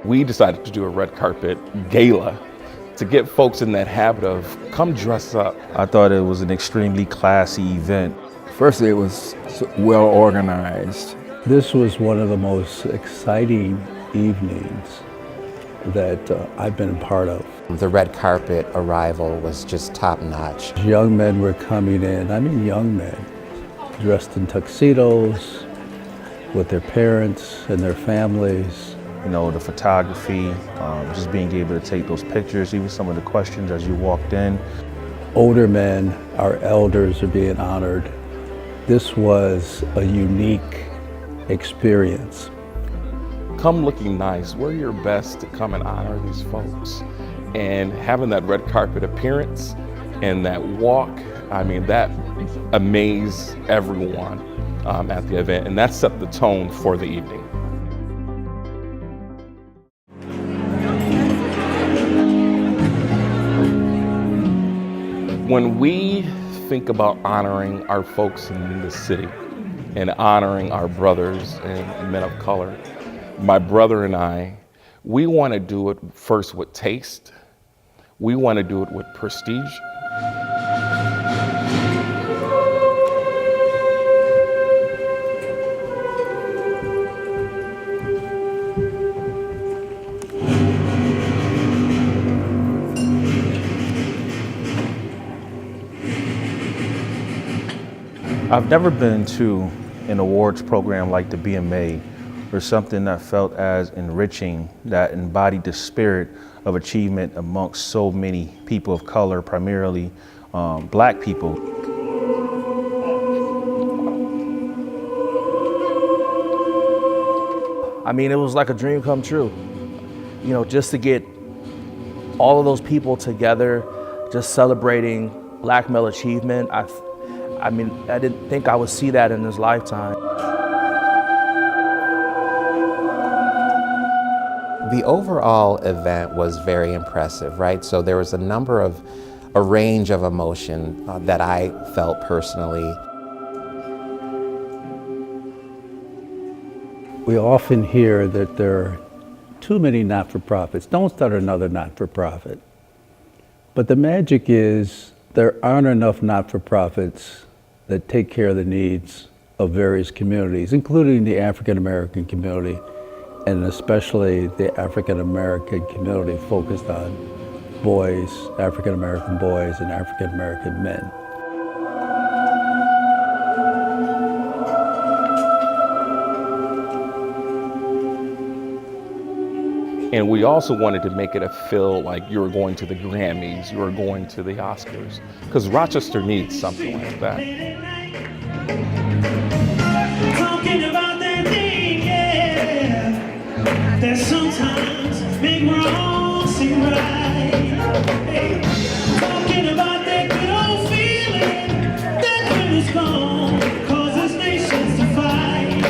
we decided to do a red carpet gala to get folks in that habit of come dress up. I thought it was an extremely classy event. Firstly, it was well organized. This was one of the most exciting evenings that I've been a part of. The red carpet arrival was just top notch. Young men were coming in, I mean young men, dressed in tuxedos with their parents and their families. You know, the photography, just being able to take those pictures, even some of the questions as you walked in. Older men, our elders are being honored. This was a unique experience. Come looking nice, wear your best to come and honor these folks. And having that red carpet appearance and that walk, I mean, that amazed everyone at the event, and that set the tone for the evening. When we think about honoring our folks in the city and honoring our brothers and men of color, my brother and I, we want to do it first with taste. We want to do it with prestige. I've never been to an awards program like the BMA or something that felt as enriching, that embodied the spirit of achievement amongst so many people of color, primarily Black people. I mean, it was like a dream come true. You know, just to get all of those people together, just celebrating Black male achievement. I mean, I didn't think I would see that in this lifetime. The overall event was very impressive, right? So there was a range of emotion that I felt personally. We often hear that there are too many not-for-profits. Don't start another not-for-profit. But the magic is there aren't enough not-for-profits that take care of the needs of various communities, including the African-American community, and especially the African-American community focused on boys, African-American boys and African-American men. And we also wanted to make it feel like you were going to the Grammys, you were going to the Oscars, because Rochester needs something like that. Talking about that thing, yeah, that sometimes make wrong seem right. Hey, talking about that good old feeling that when it's gone causes nations to fight.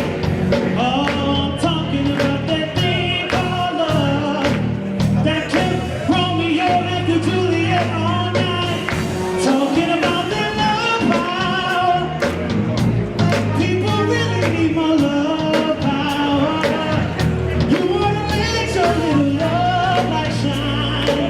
Oh, I'm talking about that thing called love that kept Romeo and Juliet all night. Talking about that love power. People really need more love power. You wanna let your little love light shine.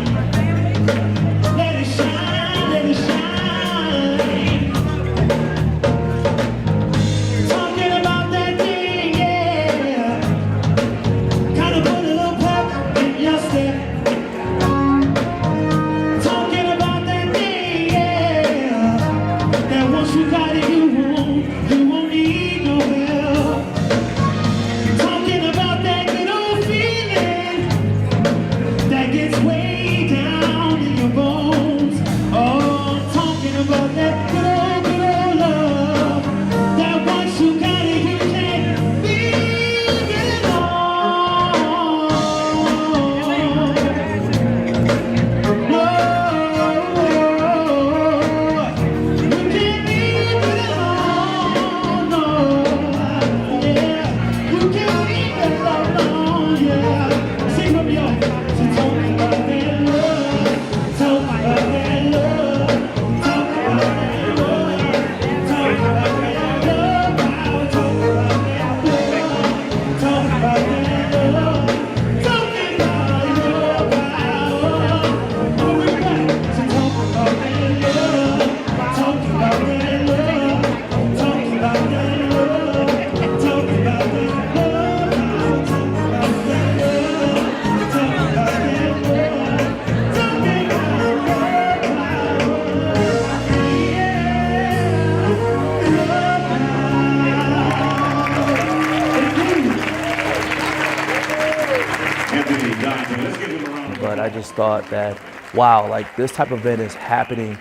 thought that, wow, like this type of event is happening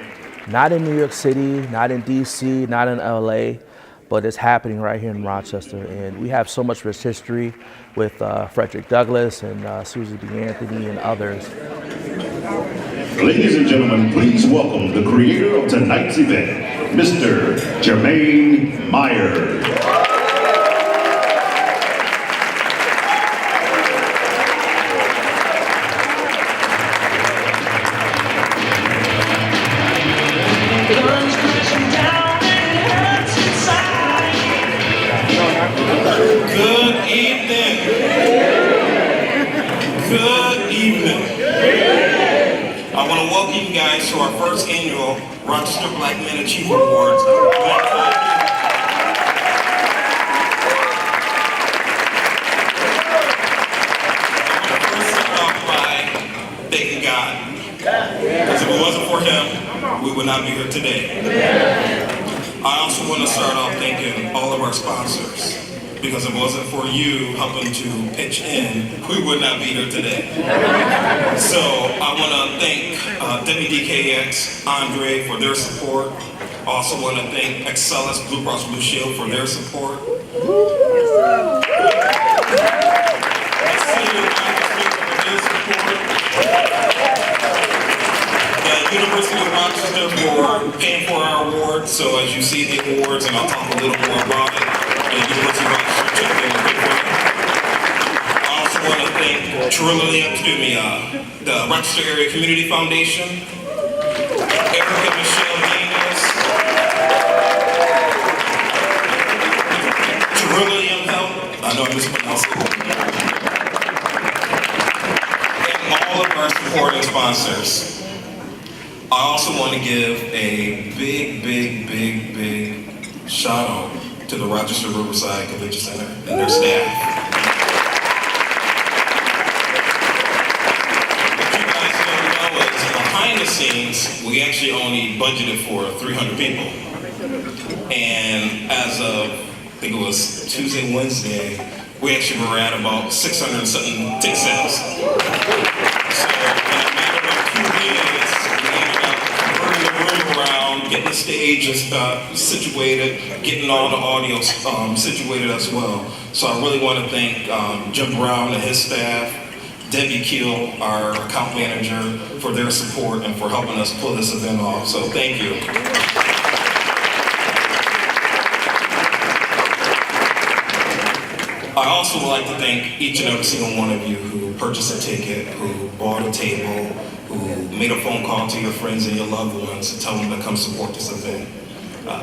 not in New York City, not in DC, not in LA, but it's happening right here in Rochester. And we have so much rich history with Frederick Douglass and Susie B. Anthony and others. Ladies and gentlemen, please welcome the creator of tonight's event, Mr. Jermayne Myers. Good evening. Good evening. I want to welcome you guys to our first annual Rochester Black Men Achieve Awards. Thanking God, because if it wasn't for Him, we would not be here today. I also want to start off thanking all of our sponsors, because if it wasn't for you helping to pitch in, we would not be here today. So I want to thank WDKX, Andre for their support. I also want to thank Excellus Blue Cross Blue Shield for their support. University of Rochester for paying for our awards. So as you see the awards, and I'll talk a little more about it, and University of Rochester checked in and paid for it. I also want to thank the Rochester Area Community Foundation, Erica Michelle Daniels, Trillium Health, I know I mispronounced it, and all of our supporting sponsors. I also want to give a big shout out to the Rochester Riverside Convention Center and their staff. What you guys don't know is behind the scenes, we actually only budgeted for 300 people. And as of, I think it was Tuesday, Wednesday, we actually were at about 600 and something ticket sales. So in a matter of 2 days, getting the stage situated, getting all the audio situated as well. So I really want to thank Jim Brown and his staff, Debbie Keel, our account manager, for their support and for helping us pull this event off. So thank you. I also would like to thank each and every single one of you who purchased a ticket, who bought a table, who made a phone call to your friends and your loved ones to tell them to come support this event.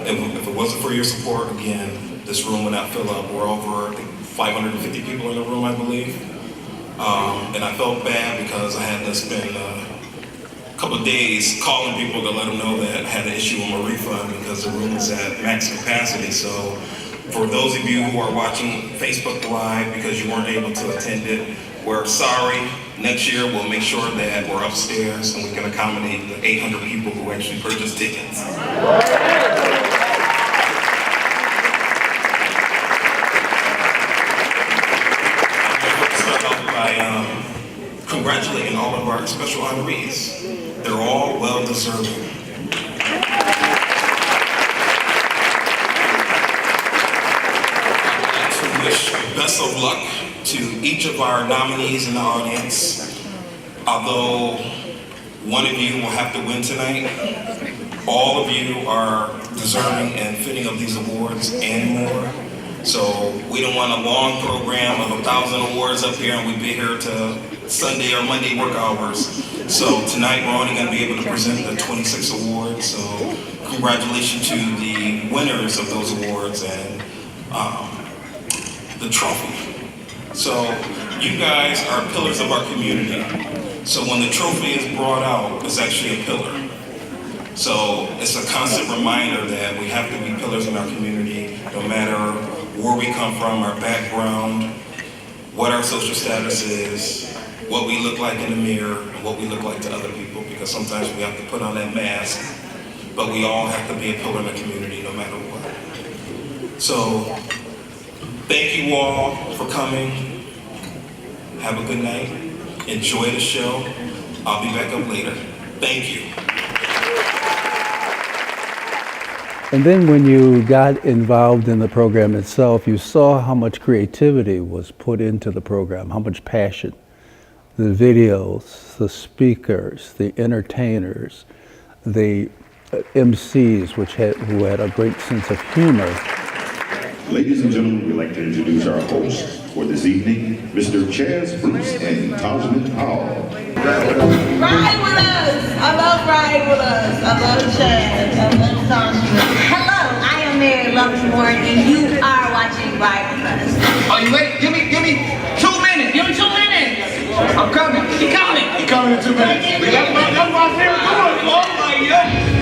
If it wasn't for your support, again, this room would not fill up. We're over, I think, 550 people in the room, I believe. And I felt bad because I had to spend a couple of days calling people to let them know that I had an issue with my refund because the room was at max capacity. So for those of you who are watching Facebook Live because you weren't able to attend it, we're sorry. Next year, we'll make sure that we're upstairs and we can accommodate the 800 people who actually purchased tickets. I'll start off by congratulating all of our special honorees. They're all well-deserving. Best of luck to each of our nominees in the audience. Although one of you will have to win tonight, all of you are deserving and fitting of these awards and more. So we don't want a long program of 1,000 awards up here and we'd be here to Sunday or Monday work hours. So tonight we're only going to be able to present the 26 awards. So congratulations to the winners of those awards and the trophy. So you guys are pillars of our community. So when the trophy is brought out, it's actually a pillar. So it's a constant reminder that we have to be pillars in our community, no matter where we come from, our background, what our social status is, what we look like in the mirror, and what we look like to other people, because sometimes we have to put on that mask, but we all have to be a pillar in the community no matter what. So thank you all for coming. Have a good night. Enjoy the show. I'll be back up later. Thank you. And then when you got involved in the program itself, you saw how much creativity was put into the program, how much passion. The videos, the speakers, the entertainers, the MCs, who had a great sense of humor. Ladies and gentlemen, we'd like to introduce our hosts for this evening, Mr. Chaz Bruce and Tajman Hall. Ride with us! I love Ride with us. I love Chaz. I love Tajman. Hello, I am Mary Lovemore, and you are watching Ride with us. Oh, you wait? Give me 2 minutes. Give me 2 minutes. I'm coming. He coming. He coming in 2 minutes. That's my favorite part. Oh my God.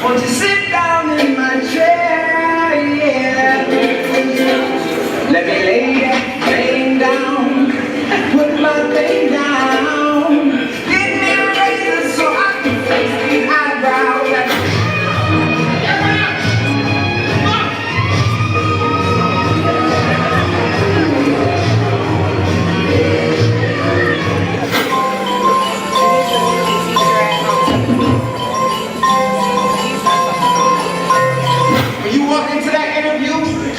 Won't you sit down in my chair, yeah. Let me lay down, put my thing down. Get me a razor so I can face the eyebrows.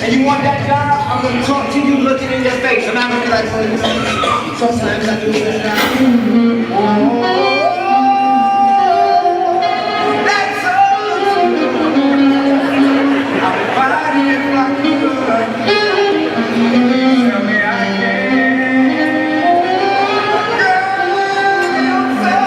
And you want that job, I'm going to talk to you looking in your face. And I'm going to be like, sometimes I do this now. That's all. I'm fighting like you. Tell me I can. Girl, you're so.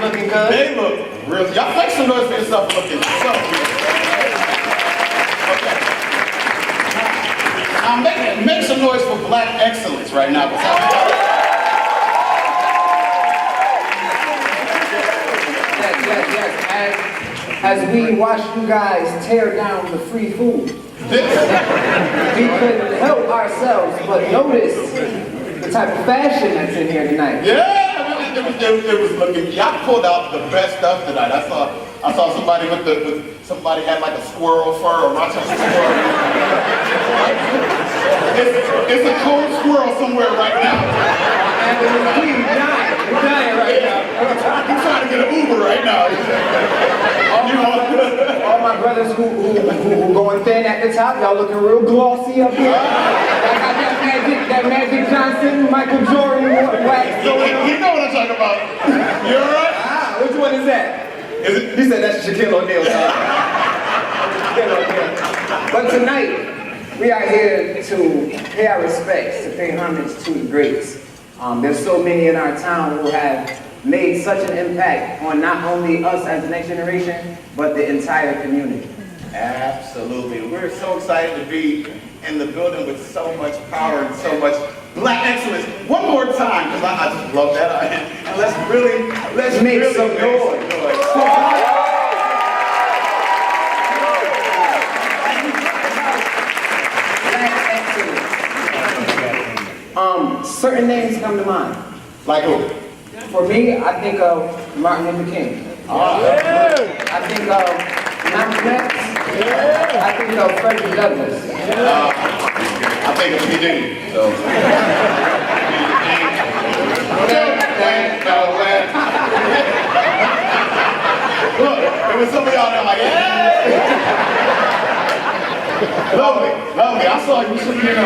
Looking good. They look real. Y'all make some noise for yourself looking so good. Okay. Now make some noise for Black excellence right now. Yes. As we watch you guys tear down the free food, we couldn't help ourselves but notice the type of fashion that's in here tonight. Yeah. It was looking. Y'all pulled out the best stuff tonight. I saw somebody somebody had like a squirrel fur, a Rochester squirrel. It's a cold squirrel somewhere right now. And we're dying right now. He's trying to get an Uber right now. All my brothers who going thin at the top, y'all looking real glossy up here. That Magic Johnson, Michael Jordan, wax. You know what I'm talking about. You alright? Which one is that? He said that's Shaquille O'Neal. But tonight, we are here to pay our respects, to pay homage to the greats. There's so many in our town who have made such an impact on not only us as the next generation, but the entire community. Absolutely. We're so excited to be in the building with so much power and so much Black excellence. One more time, because I just love that. And let's make some noise. Black excellence. Certain names come to mind. Like who? For me, I think of Martin Luther King. I think of I'm next. I think of Frederick Douglass. I think of PD. So. Look, there was somebody out there like, hey! Lovely. I saw you sitting here.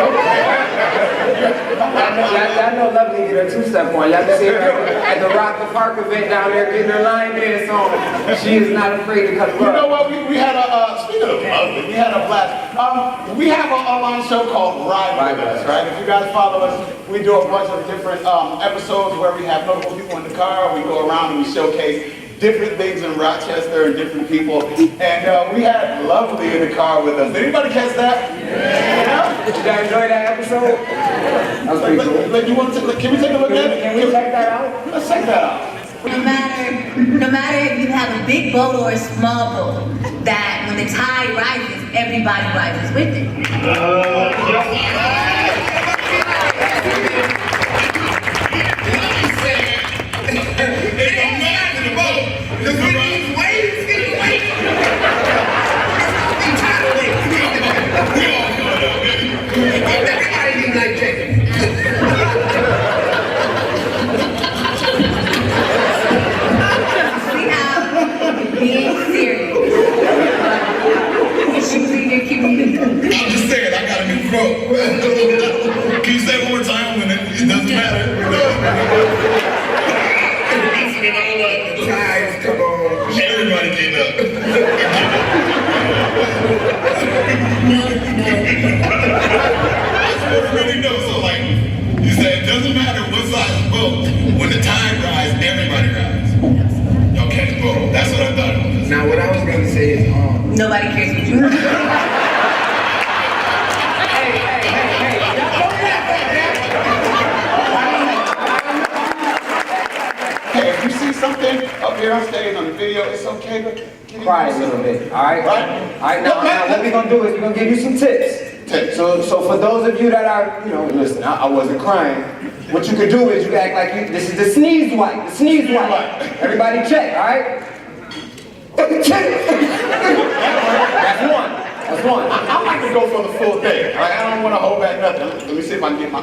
I know Lovely did her two-step on. Y'all can see her at the Roc Park event down there getting her line dance on. She is not afraid to cut the You know what? We had a, speaking of Lovely, we had a blast. We have an online show called Ride With Us, right? If you guys follow us, we do a bunch of different episodes where we have notable people in the car. We go around and we showcase different things in Rochester and different people. And we had Lovely in the car with us. Did anybody catch that? Yeah. Did y'all enjoy that episode? That was pretty cool. You want to, can we take a look at it? Can we check that out? Let's check that out. No matter if you have a big boat or a small boat, that when the tide rises, everybody rises with it. Being serious. I'm just saying, I got a new quote. Can you say it one more time when it doesn't matter? Everybody get up. I really know. So like, you said it doesn't matter what size boat. When the tide rises, everybody rises. Okay, boom. That's what I thought it was. Now what I was gonna say is, Nobody cares what you Hey, if you see something up here on stage on the video, it's okay, but cry a little bit, all right? Right? All right, now what we're gonna do is we're gonna give you some tips. So for those of you that are, listen, I wasn't crying. What you could do is you act like this is the sneeze wipe, Everybody check, all right? That's one. I like to go for the full thing. Right? I don't want to hold back nothing. Let me see if I can get my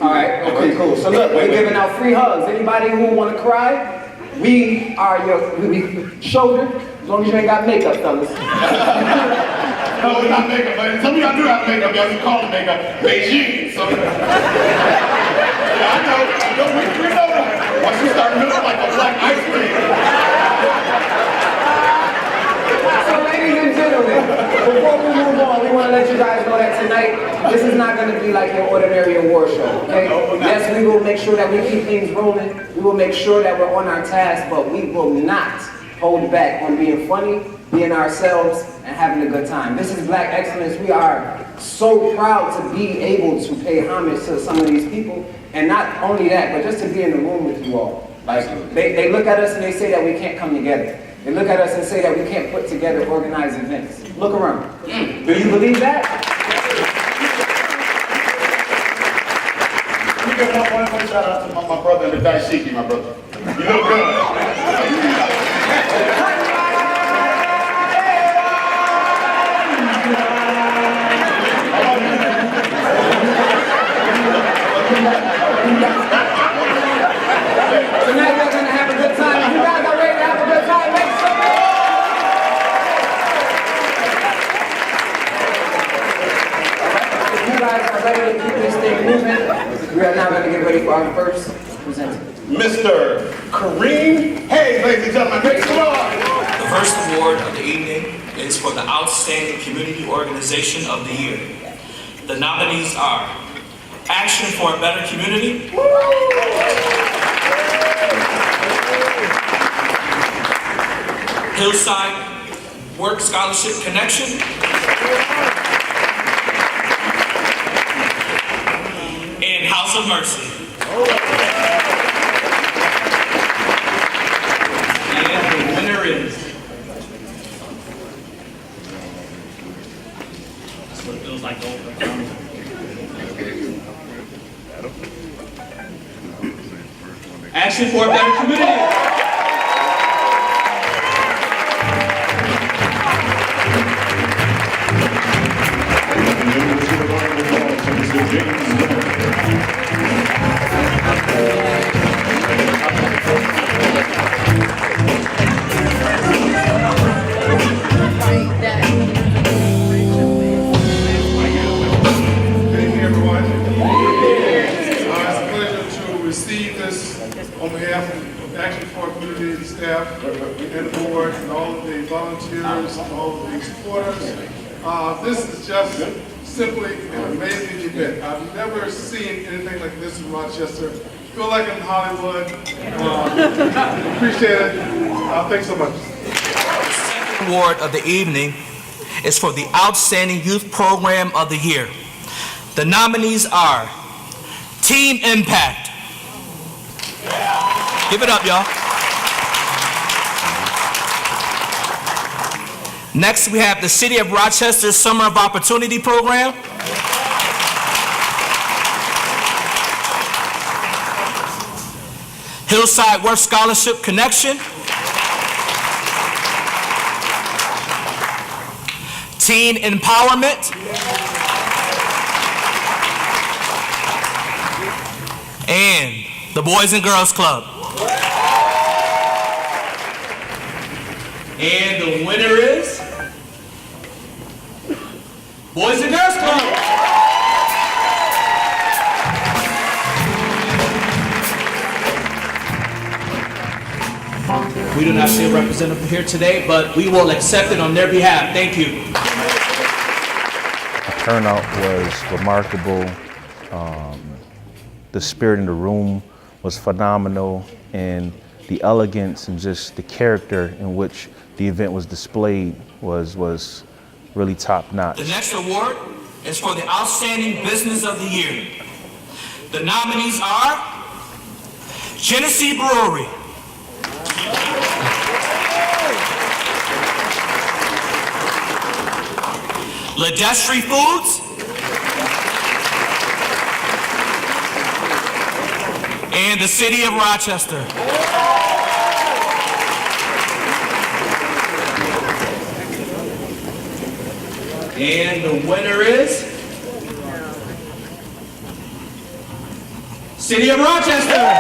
All right, okay, cool. So look, we're giving out free hugs. Anybody who want to cry, we are your shoulder, as long as you ain't got makeup, fellas. No, it's not makeup, but some of y'all do have makeup. Y'all can call it makeup. Beijing. So, yeah, I know. We know that. Once you start looking like a black ice cream. So ladies and gentlemen, before we move on, we want to let you guys know that tonight, this is not going to be like your ordinary award show, okay? Yes, we will make sure that we keep things rolling. We will make sure that we're on our task, but we will not hold back on being funny, being ourselves, and having a good time. This is Black Excellence. We are so proud to be able to pay homage to some of these people, and not only that, but just to be in the room with you all. Like, they look at us and they say that we can't come together. They look at us and say that we can't put together organized events. Look around. Do you believe that? You give one shout out to my brother in the Daishiki, my brother. You look good. Tonight we're going to have a good time. If you guys are ready to have a good time, make some noise! If you guys are ready to keep this thing moving, we are now going to get ready for our first presenter. Mr. Kareem Hayes, ladies and gentlemen, make some noise. The first award of the evening is for the Outstanding Community Organization of the Year. The nominees are Action for a Better Community, Hillside Work Scholarship Connection, and House of Mercy. And the winner is... That's what it feels like going. Action for a better community. On behalf of Action for Our Community staff and the board and all of the volunteers and all of the supporters, this is just simply an amazing event. I've never seen anything like this in Rochester. Feel like I'm in Hollywood. Appreciate it. Thanks so much. The second award of the evening is for the Outstanding Youth Program of the Year. The nominees are Team Impact. Give it up, y'all. Next, we have the City of Rochester Summer of Opportunity Program. Hillside Work Scholarship Connection. Teen Empowerment. And the Boys and Girls Club. And the winner is Boys and Girls Club. We do not see a representative here today, but we will accept it on their behalf. Thank you. The turnout was remarkable. The spirit in the room was phenomenal, and the elegance and just the character in which the event was displayed was really top notch. The next award is for the Outstanding Business of the Year. The nominees are Genesee Brewery, Ledestri Foods, and the City of Rochester. And the winner is City of Rochester.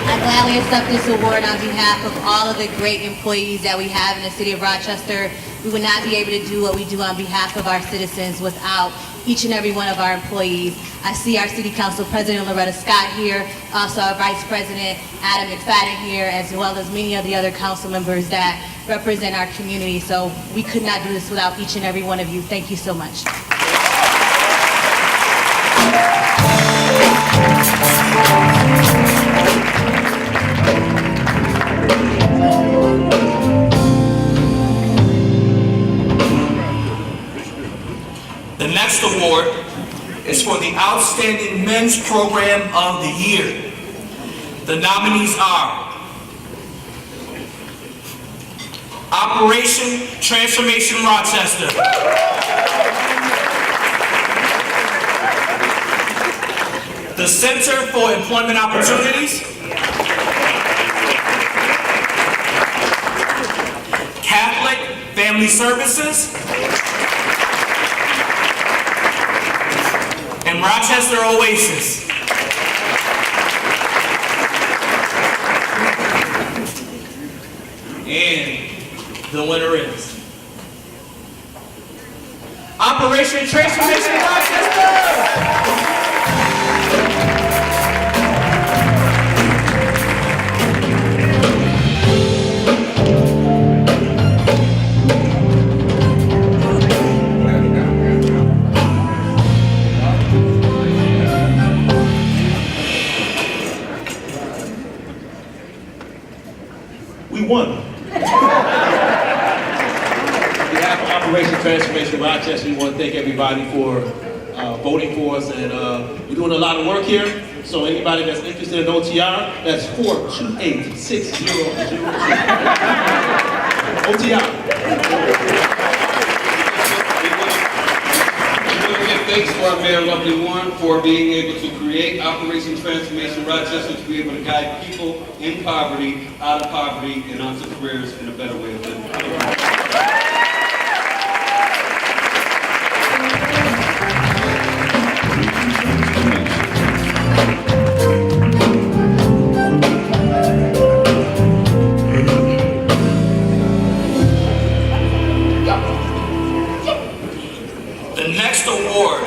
I gladly accept this award on behalf of all of the great employees that we have in the City of Rochester. We would not be able to do what we do on behalf of our citizens without each and every one of our employees. I see our City Council President Loretta Scott here, also our Vice President Adam McFadden here, as well as many of the other council members that represent our community. So we could not do this without each and every one of you. Thank you so much. The next award is for the Outstanding Men's Program of the Year. The nominees are Operation Transformation Rochester, the Center for Employment Opportunities, Catholic Family Services, and Rochester Oasis. And the winner is Operation Transformation Rochester! We won. On behalf of Operation Transformation Rochester, we want to thank everybody for voting for us, and we're doing a lot of work here. So anybody that's interested in OTR, that's 428-6002. OTR. We want to give thanks to our Mayor Lovely Warren for being able to create Operation Transformation Rochester to be able to guide people in poverty, out of poverty, and onto careers in a better way of living. The next award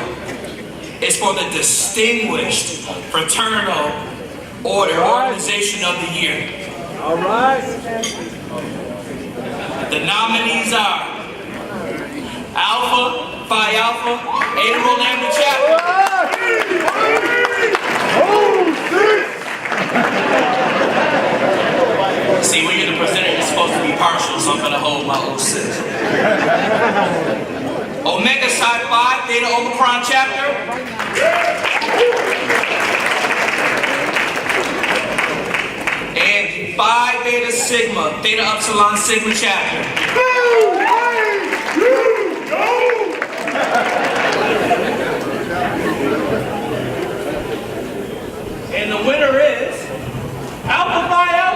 is for the Distinguished Fraternal Order Organization of the Year. All right. The nominees are Alpha, Phi Alpha, Ada Rolanda Chapter. See, when you're the presenter, you're supposed to be partial, so I'm going to hold my 06. Omega Psi Phi, Theta Omicron Chapter. And Phi Beta Sigma, Theta Upsilon Sigma Chapter. And the winner is Alpha Phi Alpha.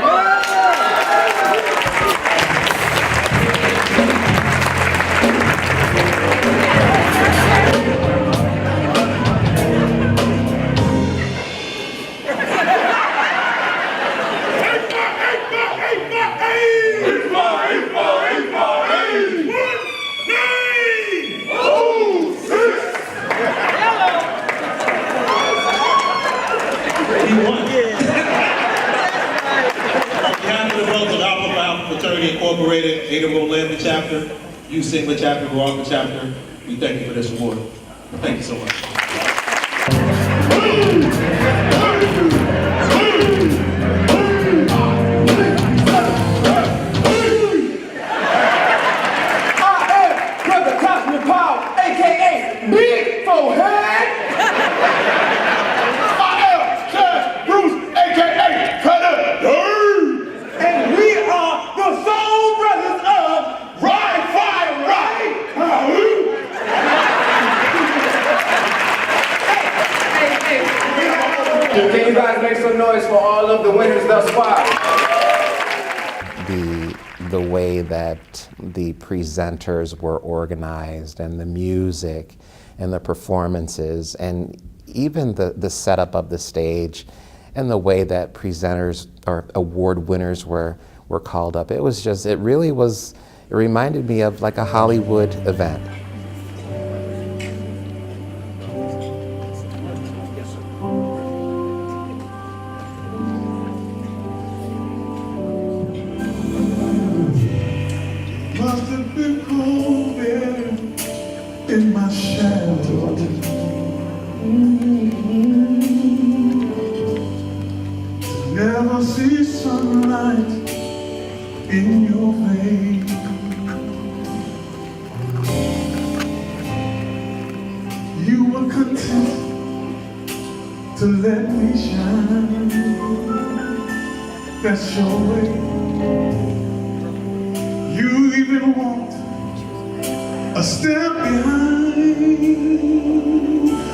Incorporated, Ada Rolanda Chapter, U Sigma Chapter, Roc Chapter, we thank you for this award. Thank you so much. Brother Cosmic Power, a.k.a. Big Forehead. Bruce, a.k.a. Cutter. And we are the Soul Brothers of Ride, Fire, Ride. Can you guys make some noise for all of the winners thus far? The way that the presenters were organized and the music and the performances and even the setup of the stage and the way that presenters or award winners were called up. It was just, it reminded me of like a Hollywood event. Must have been cold there in my shadow. To never see sunlight in your face. You were content to let me shine. That's your way. You even walked a step behind.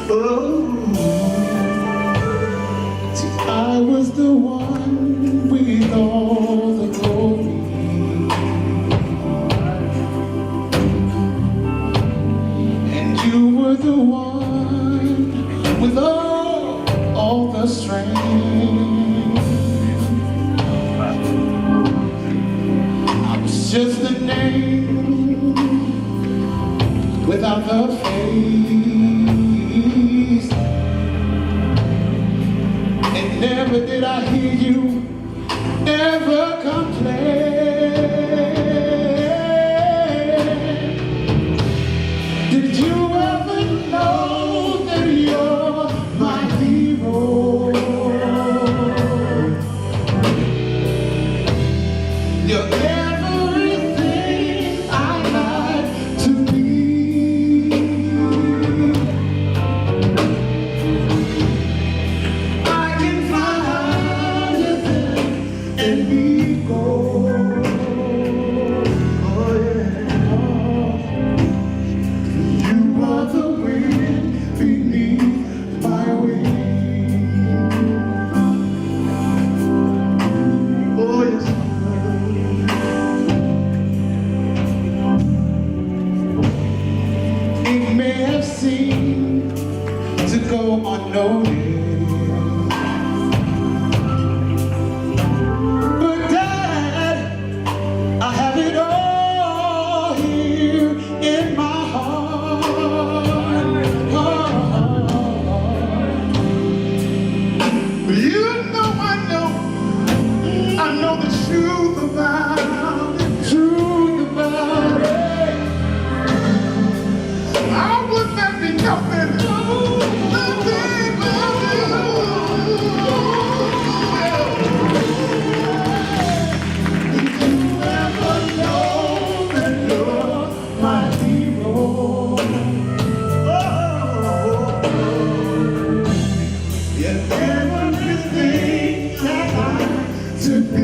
Oh, see, I was the one with all the glory, and you were the one with all the strength. Just a name without the face, and never did I hear you ever complain. Did you ever know that you're my hero? You're I can fly seem to go unnoticed. But Dad, I have it all here in my heart. But you know, I know the truth about it. I would not be nothing, nothing but you. If you ever know that you're my hero, you're everything that I to be.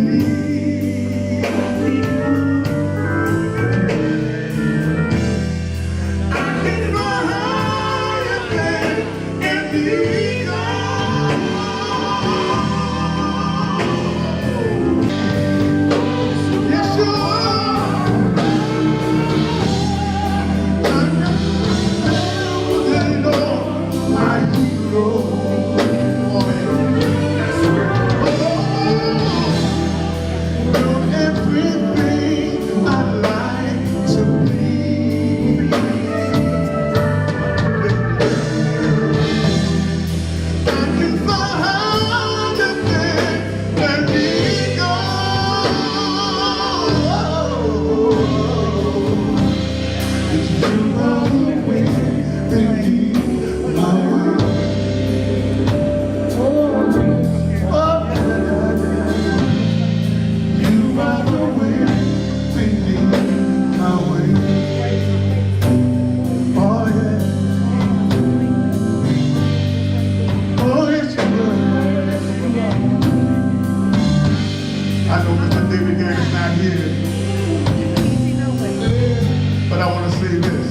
But I want to say this.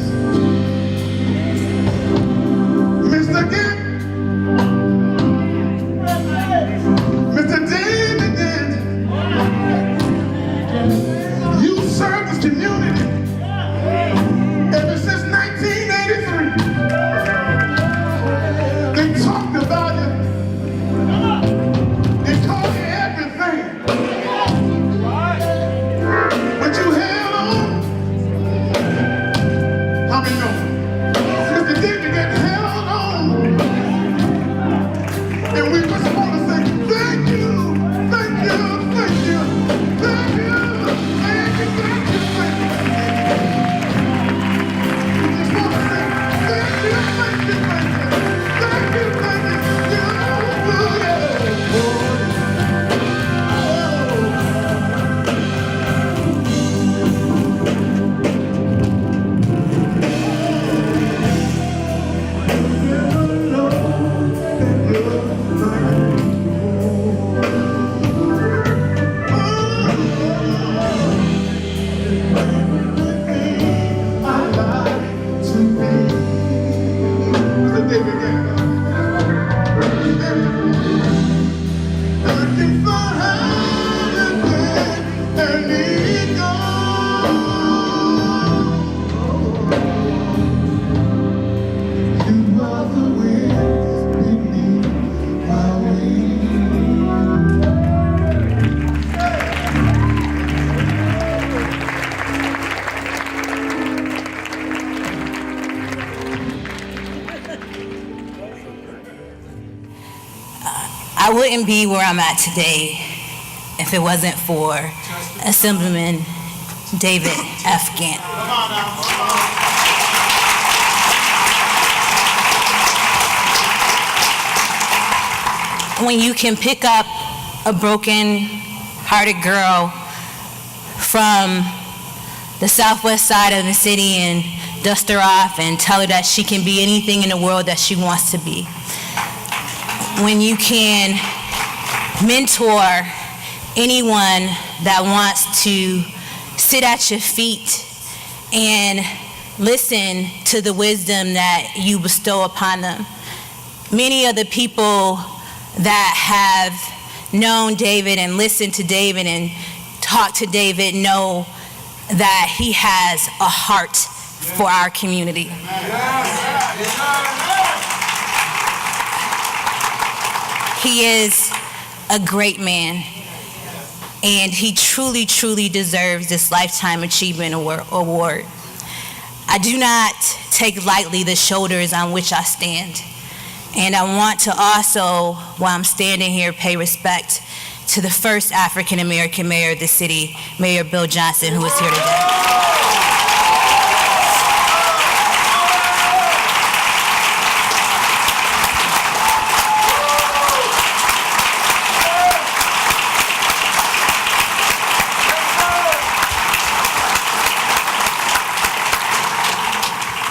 Mr. Gibb, Mr. David, you served this community ever since 1983. They talked about it. They called you everything. But you held on. How many know? Mr. David got held on. And we just want to say thank you, thank you, thank you, thank you, thank you, thank you, thank you. We just want to say thank you, thank you, thank you, thank you, thank you, I wouldn't be where I'm at today if it wasn't for Assemblyman David F. Gant. When you can pick up a broken-hearted girl from the southwest side of the city and dust her off and tell her that she can be anything in the world that she wants to be. When you can mentor anyone that wants to sit at your feet and listen to the wisdom that you bestow upon them. Many of the people that have known David and listened to David and talked to David know that he has a heart for our community. He is a great man, and he truly, truly deserves this Lifetime Achievement Award. I do not take lightly the shoulders on which I stand, and I want to also, while I'm standing here, pay respect to the first African-American mayor of the city, Mayor Bill Johnson, who is here today.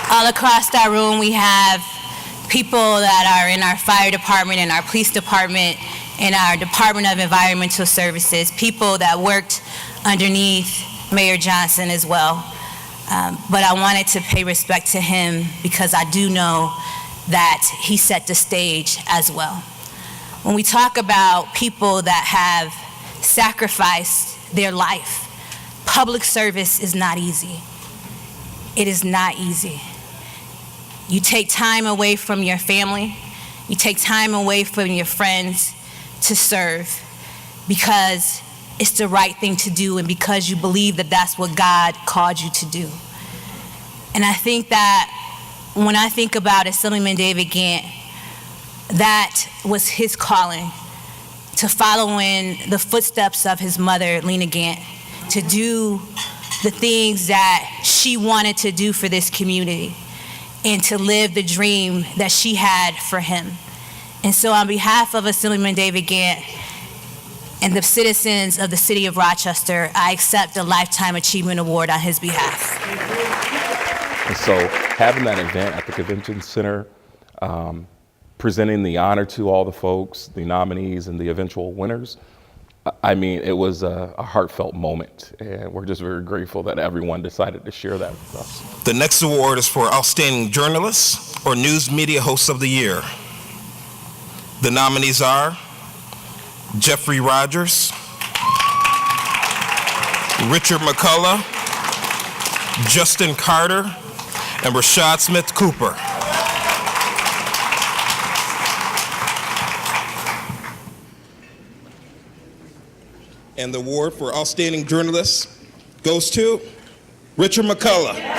All across our room, we have people that are in our fire department, in our police department, in our Department of Environmental Services, people that worked underneath Mayor Johnson as well. But I wanted to pay respect to him because I do know that he set the stage as well. When we talk about people that have sacrificed their life, public service is not easy. It is not easy. You take time away from your family, you take time away from your friends to serve because it's the right thing to do and because you believe that that's what God called you to do. And I think that when I think about Assemblyman David Gant, that was his calling, to follow in the footsteps of his mother, Lena Gant, to do the things that she wanted to do for this community, and to live the dream that she had for him. And so on behalf of Assemblyman David Gant and the citizens of the city of Rochester, I accept the Lifetime Achievement Award on his behalf. And so having that event at the Convention Center, presenting the honor to all the folks, the nominees and the eventual winners, I mean, it was a heartfelt moment, and we're just very grateful that everyone decided to share that with us. The next award is for Outstanding Journalist or News Media Host of the Year. The nominees are Jeffrey Rogers, Richard McCullough, Justin Carter, and Rashad Smith Cooper. And the award for Outstanding Journalist goes to Richard McCullough.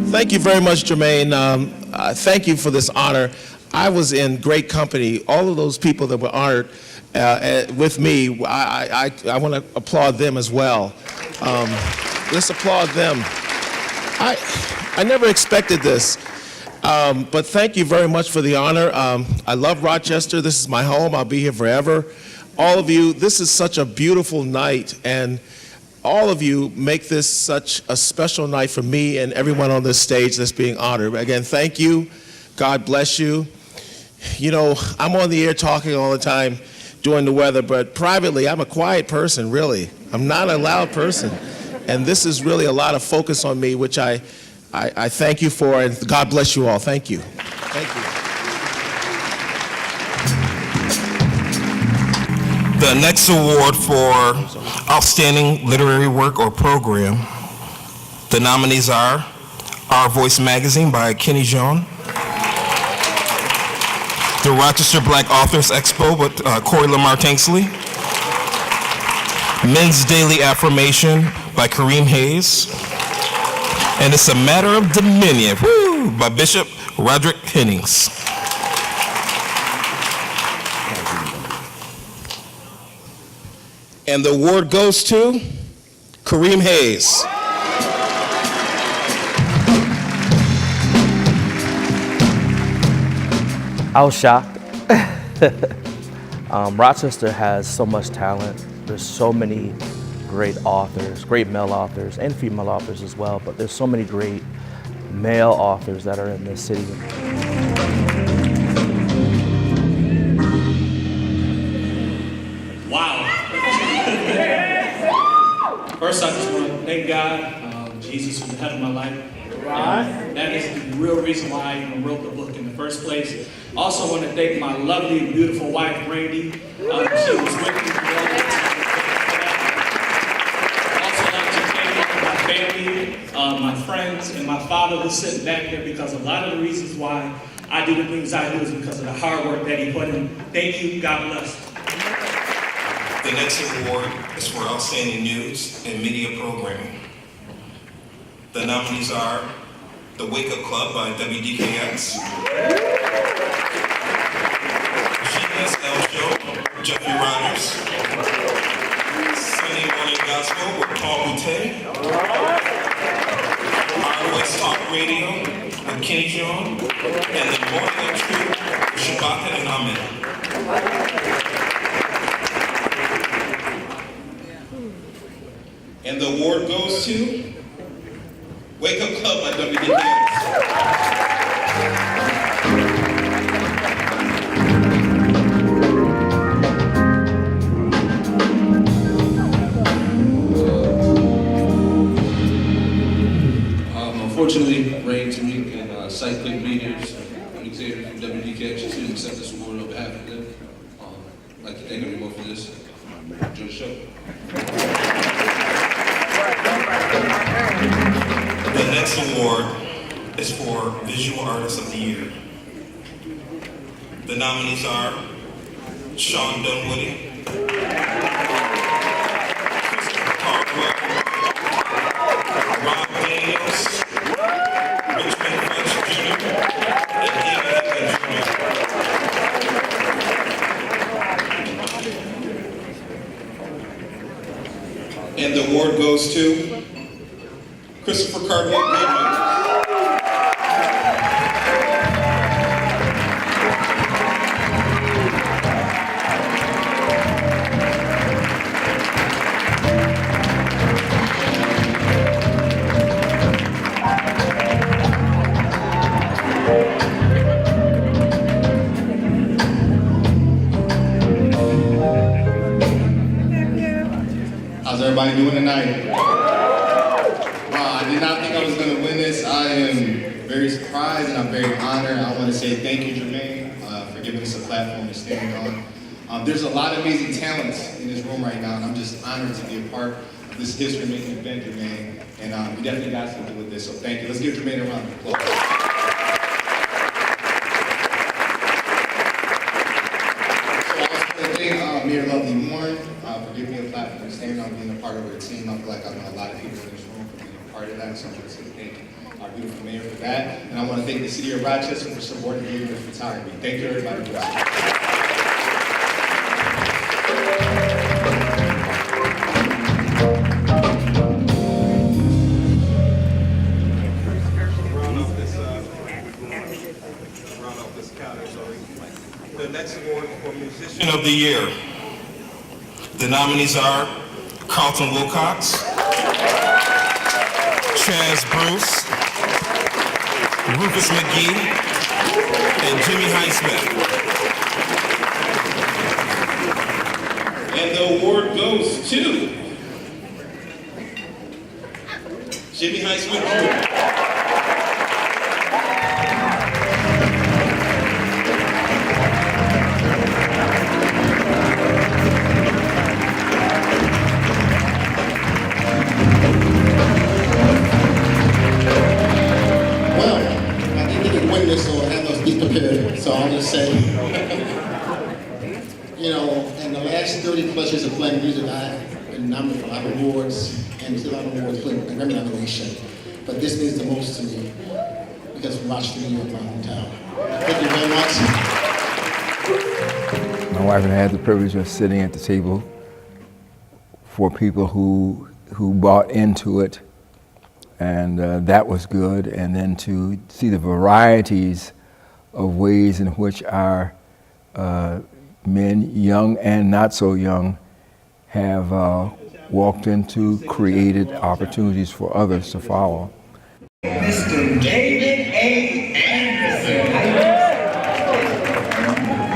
Thank you very much, Jermayne. Thank you for this honor. I was in great company. All of those people that were honored with me, I want to applaud them as well. Let's applaud them. I never expected this, but thank you very much for the honor. I love Rochester. This is my home. I'll be here forever. All of you, this is such a beautiful night, and all of you make this such a special night for me and everyone on this stage that's being honored. Again, thank you. God bless you. You know, I'm on the air talking all the time during the weather, but privately, I'm a quiet person, really. I'm not a loud person. And this is really a lot of focus on me, which I thank you for, and God bless you all. Thank you. Thank you. The next award for Outstanding Literary Work or Program, the nominees are Our Voice Magazine by Kenny Jean, the Rochester Black Authors Expo with Corey Lamar Tanksley, Men's Daily Affirmation by Kareem Hayes, and It's a Matter of Dominion, woo, by Bishop Roderick Hennings. And the award goes to Kareem Hayes. I was shocked. Rochester has so much talent. There's so many great authors, great male authors and female authors as well, but there's so many great male authors that are in this city. Wow. First, I just want to thank God. Jesus Jesus was the head of my life. That is the real reason why I even wrote the book in the first place. Also want to thank my lovely and beautiful wife, Brandy. She was with me through all the time. Also like to thank my family, my friends, and my father who's sitting back there, because a lot of the reasons why I do the things I do is because of the hard work that he put in. Thank you. God bless. The next award is for Outstanding News and Media Programming. The nominees are The Wake Up Club by WDKX, GSL Show, Jeffrey Rogers, Sunday Morning Gospel with Paul Boutte, Our West Talk Radio with Kenny John, and The Morning of Truth with Shabaka and Ahmed. And the award goes to Wake Up Club by WDKX. Unfortunately, Rain, Tariq, and Sidekick Leaders, and Xavier from WDKX should accept this award on behalf of them. I'd like to thank everyone for this. Enjoy the show. The next award is for Visual Artist of the Year. The nominees are Sean Dunwoody, Christopher Caldwell, Rob Daniels, Richmond French Jr., and M.Ed. And the award goes to Christopher Cartwright Raymond. How's everybody doing tonight? Wow, I did not think I was going to win this. I am very surprised and I'm very honored. I want to say thank you, Jermayne, for giving us a platform to stand on. There's a lot of amazing talents in this room right now, and I'm just honored to be a part of this history-making event, Jermayne. And we definitely got something to do with this, so thank you. Let's give Jermayne a round of applause. Mayor Lovely Warren for giving me a platform to stand on, being a part of her team. I feel like I know a lot of people in this room for being a part of that, so I want to say thank our beautiful mayor for that. And I want to thank the city of Rochester for supporting me with photography. Thank you, everybody, for watching. The next award for Musician of the Year. The nominees are Carlton Wilcox, Chaz Bruce, Rufus McGee, and Jimmy Highsmith. And the award goes to Jimmy Highsmith Jr. So I'll just say, you know, in the last 30 plus years of playing music, I've been nominated for a lot of awards and still have awards, playing a Grammy nomination. But this means the most to me because Rochester, New York, my hometown. Thank you very much. My wife and I had the privilege of sitting at the table for people who bought into it, and that was good. And then to see the varieties of ways in which our men, young and not so young, have walked into, created opportunities for others to follow. Mr. David A. Anderson.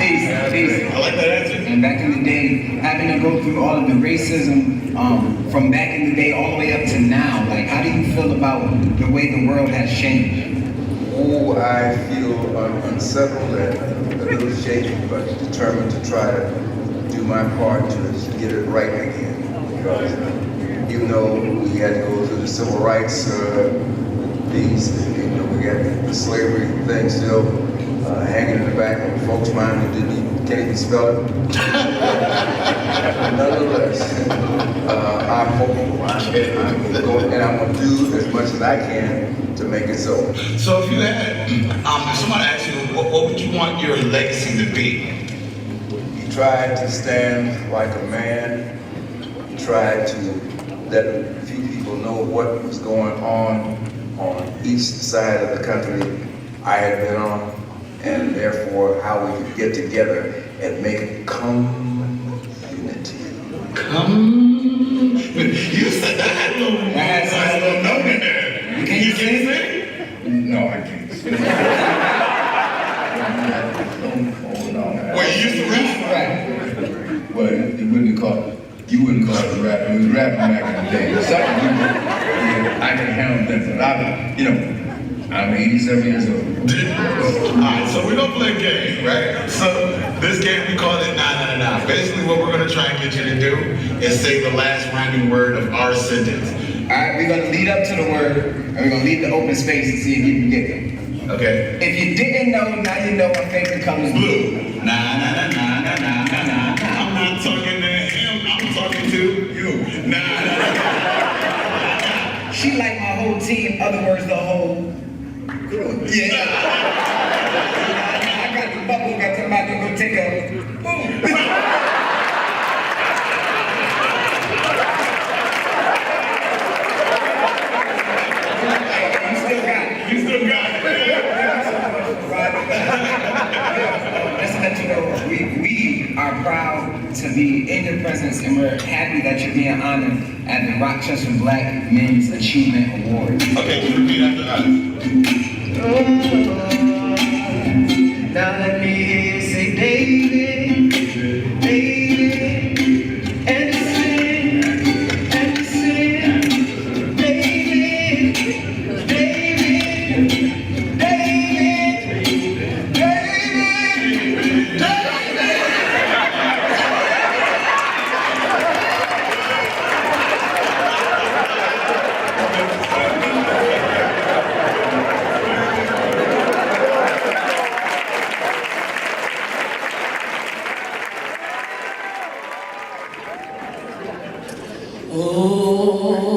Easy. I like that answer. And back in the day, having a to go through all of the racism from back in the day all the way up to now. Like, how do you feel about the way the world has changed? Oh, I feel unsettled and a little shaky, but determined to try to do my part to get it right again. Because even though we had to go through the civil rights piece, we got the slavery thing still hanging in the back of folks' mind who can't even spell it. Nonetheless, I'm hopeful. And I'm going to do as much as I can to make it so. So if you had, if someone asked you, what would you want your legacy to be? He tried to stand like a man. He tried to let a few people know what was going on each side of the country I had been on, and therefore how we could get together and make common unity. You said that had a little note in there. You can't sing? No, I can't sing. Well, you used to rap? Well, you wouldn't call it rap. It was rapping back in the day. I can handle that, but I'm 87 years old. Alright, so we're gonna play a game, right? So this game we call it 999. Basically what we're gonna try and get you to do is say the last rhyming word of our sentence. Alright, we're gonna lead up to the word, and we're gonna leave the open space and see if you can get it. Okay. If you didn't know, now you know my favorite color is blue. I'm not talking to him, I'm talking to you. She like my whole team, other words, the whole crew. Yeah. I got the bubble, got somebody to go take a boom. You still got it. Just to let you know, we are proud to be in your presence, and we're happy that you're being honored at the Rochester Black Men's Achievement Award. Okay, can you repeat after us? Now let me hear you say, David, David, and sing, David, David,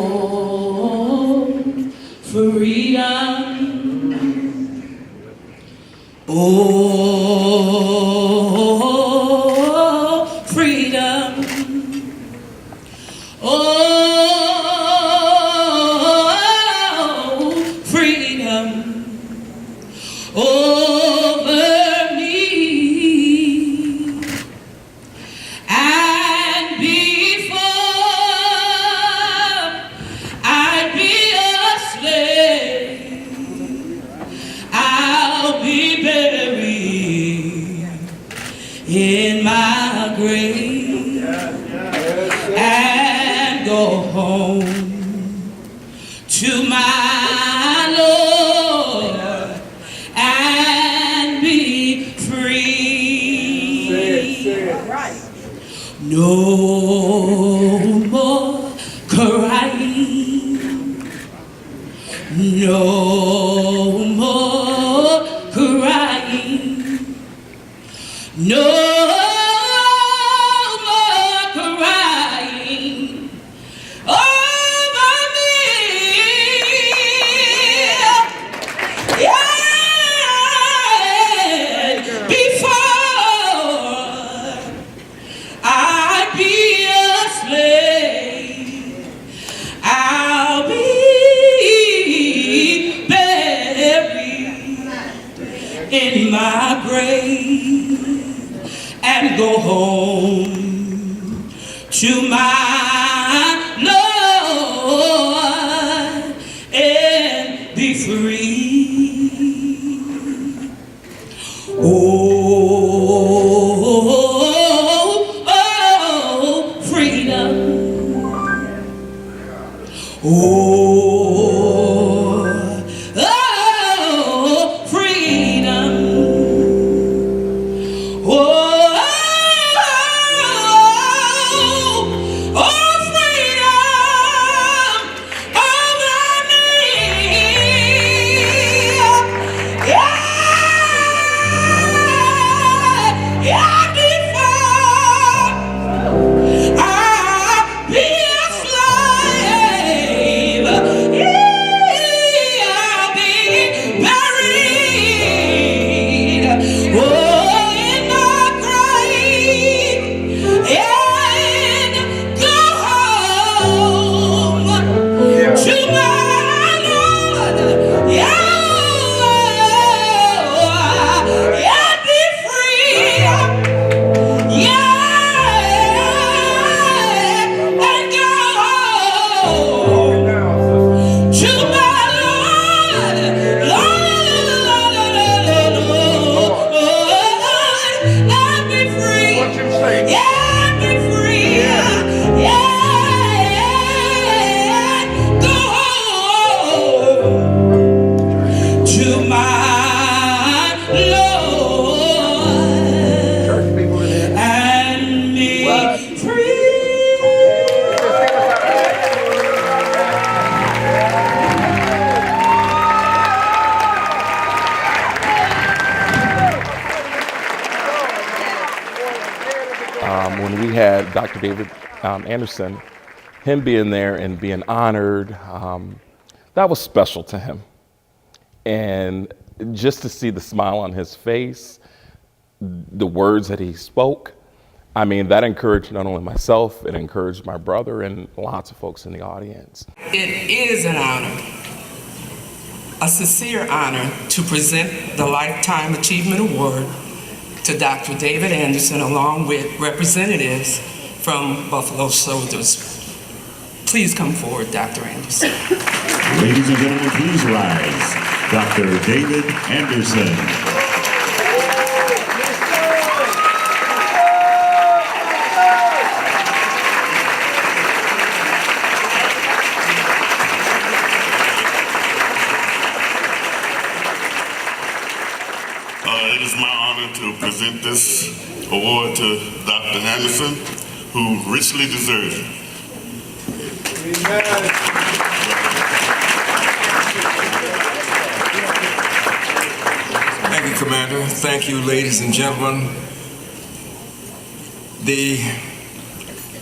Oh, freedom. Oh, freedom. Oh, freedom over me. And before I'd be a slave, I'll be buried in my grave and go home to my Lord and be free. No more crying. No more crying. No more crying over me. Yeah. Before I'd be a slave, I'll be buried in my grave and go home to my Lord and be free. Oh, oh, oh, when we had Dr. David Anderson, him being there and being honored, that was special to him. And just to see the smile on his face, the words that he spoke, I mean, that encouraged not only myself, it encouraged my brother and lots of folks in the audience. It is an honor, a sincere honor, to present the Lifetime Achievement Award to Dr. David Anderson, along with representatives from Buffalo Soldiers. Please come forward, Dr. Anderson. Ladies and gentlemen, please rise. Dr. David Anderson. It is my honor to present this award to Dr. Anderson, who richly deserves it. Thank you, Commander. Thank you, ladies and gentlemen. The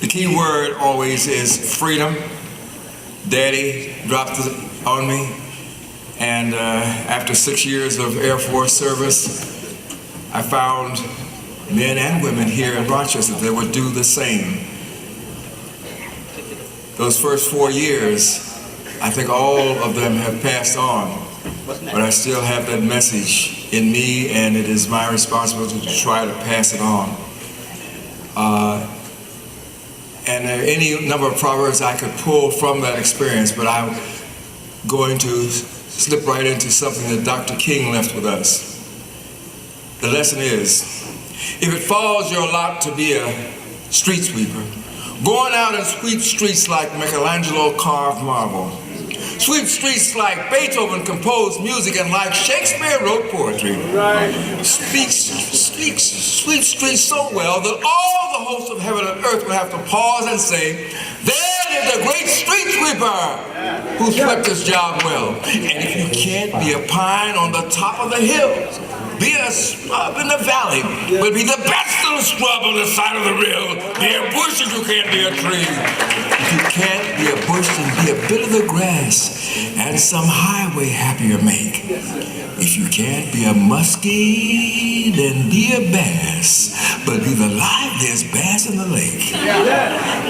key word always is freedom. Daddy dropped it on me. And after 6 years of Air Force service, I found men and women here in Rochester that would do the same. Those first 4 years, I think all of them have passed on, but I still have that message in me, and it is my responsibility to try to pass it on. And there are any number of proverbs I could pull from that experience, but I'm going to slip right into something that Dr. King left with us. The lesson is, if it falls your lot to be a street sweeper, going out and sweep streets like Michelangelo carved marble, sweep streets like Beethoven composed music and like Shakespeare wrote poetry, sweep streets so well that all the hosts of heaven and earth would have to pause and say, there is a great street sweeper who swept this job well. And if you can't be a pine on the top of the hills, be a scrub in the valley, but be the best little scrub on the side of the rill. Be a bush if you can't be a tree. If you can't be a bush, then be a bit of the grass and some highway happier make. If you can't be a muskie, then be a bass, but be the liveliest bass in the lake.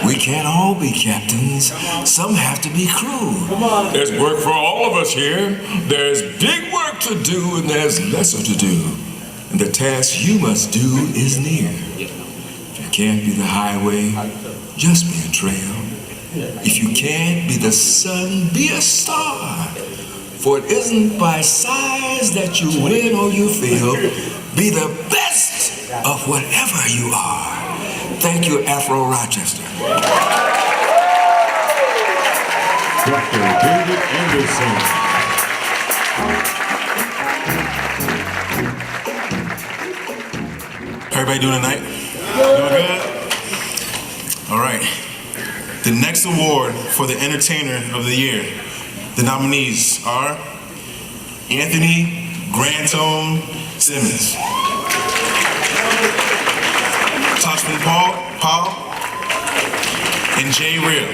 We can't all be captains. Some have to be crew. There's work for all of us here. There's big work to do and there's lesser to do. And the task you must do is near. If you can't be the highway, just be a trail. If you can't be the sun, be a star. For it isn't by size that you win or you fail. Be the best of whatever you are. Thank you, Afro Rochester. Dr. David Anderson. Everybody doing tonight? Doing good? All right. The next award for the Entertainer of the Year, the nominees are Anthony Grantone Simmons, Toshman Paul, and Jay Real.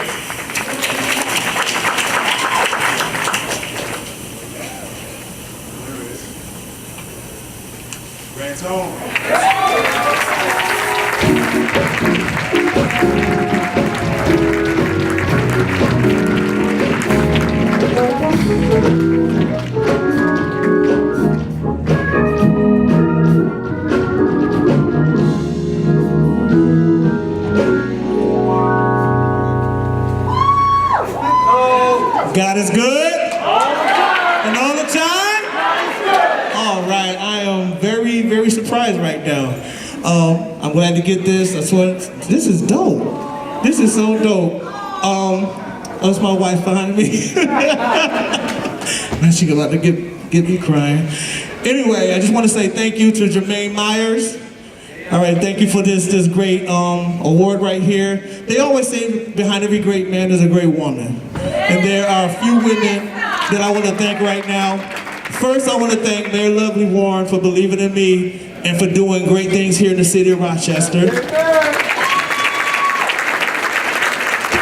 God is good, and all the time. All right, I am very, very surprised right now. I'm glad to get this. This is dope. This is so dope. That's my wife behind me. Now she about to get me crying. Anyway, I just want to say thank you to Jermayne Myers. All right, thank you for this great award right here. They always say behind every great man there's a great woman. And there are a few women that I want to thank right now. First, I want to thank Mayor Lovely Warren for believing in me and for doing great things here in the city of Rochester.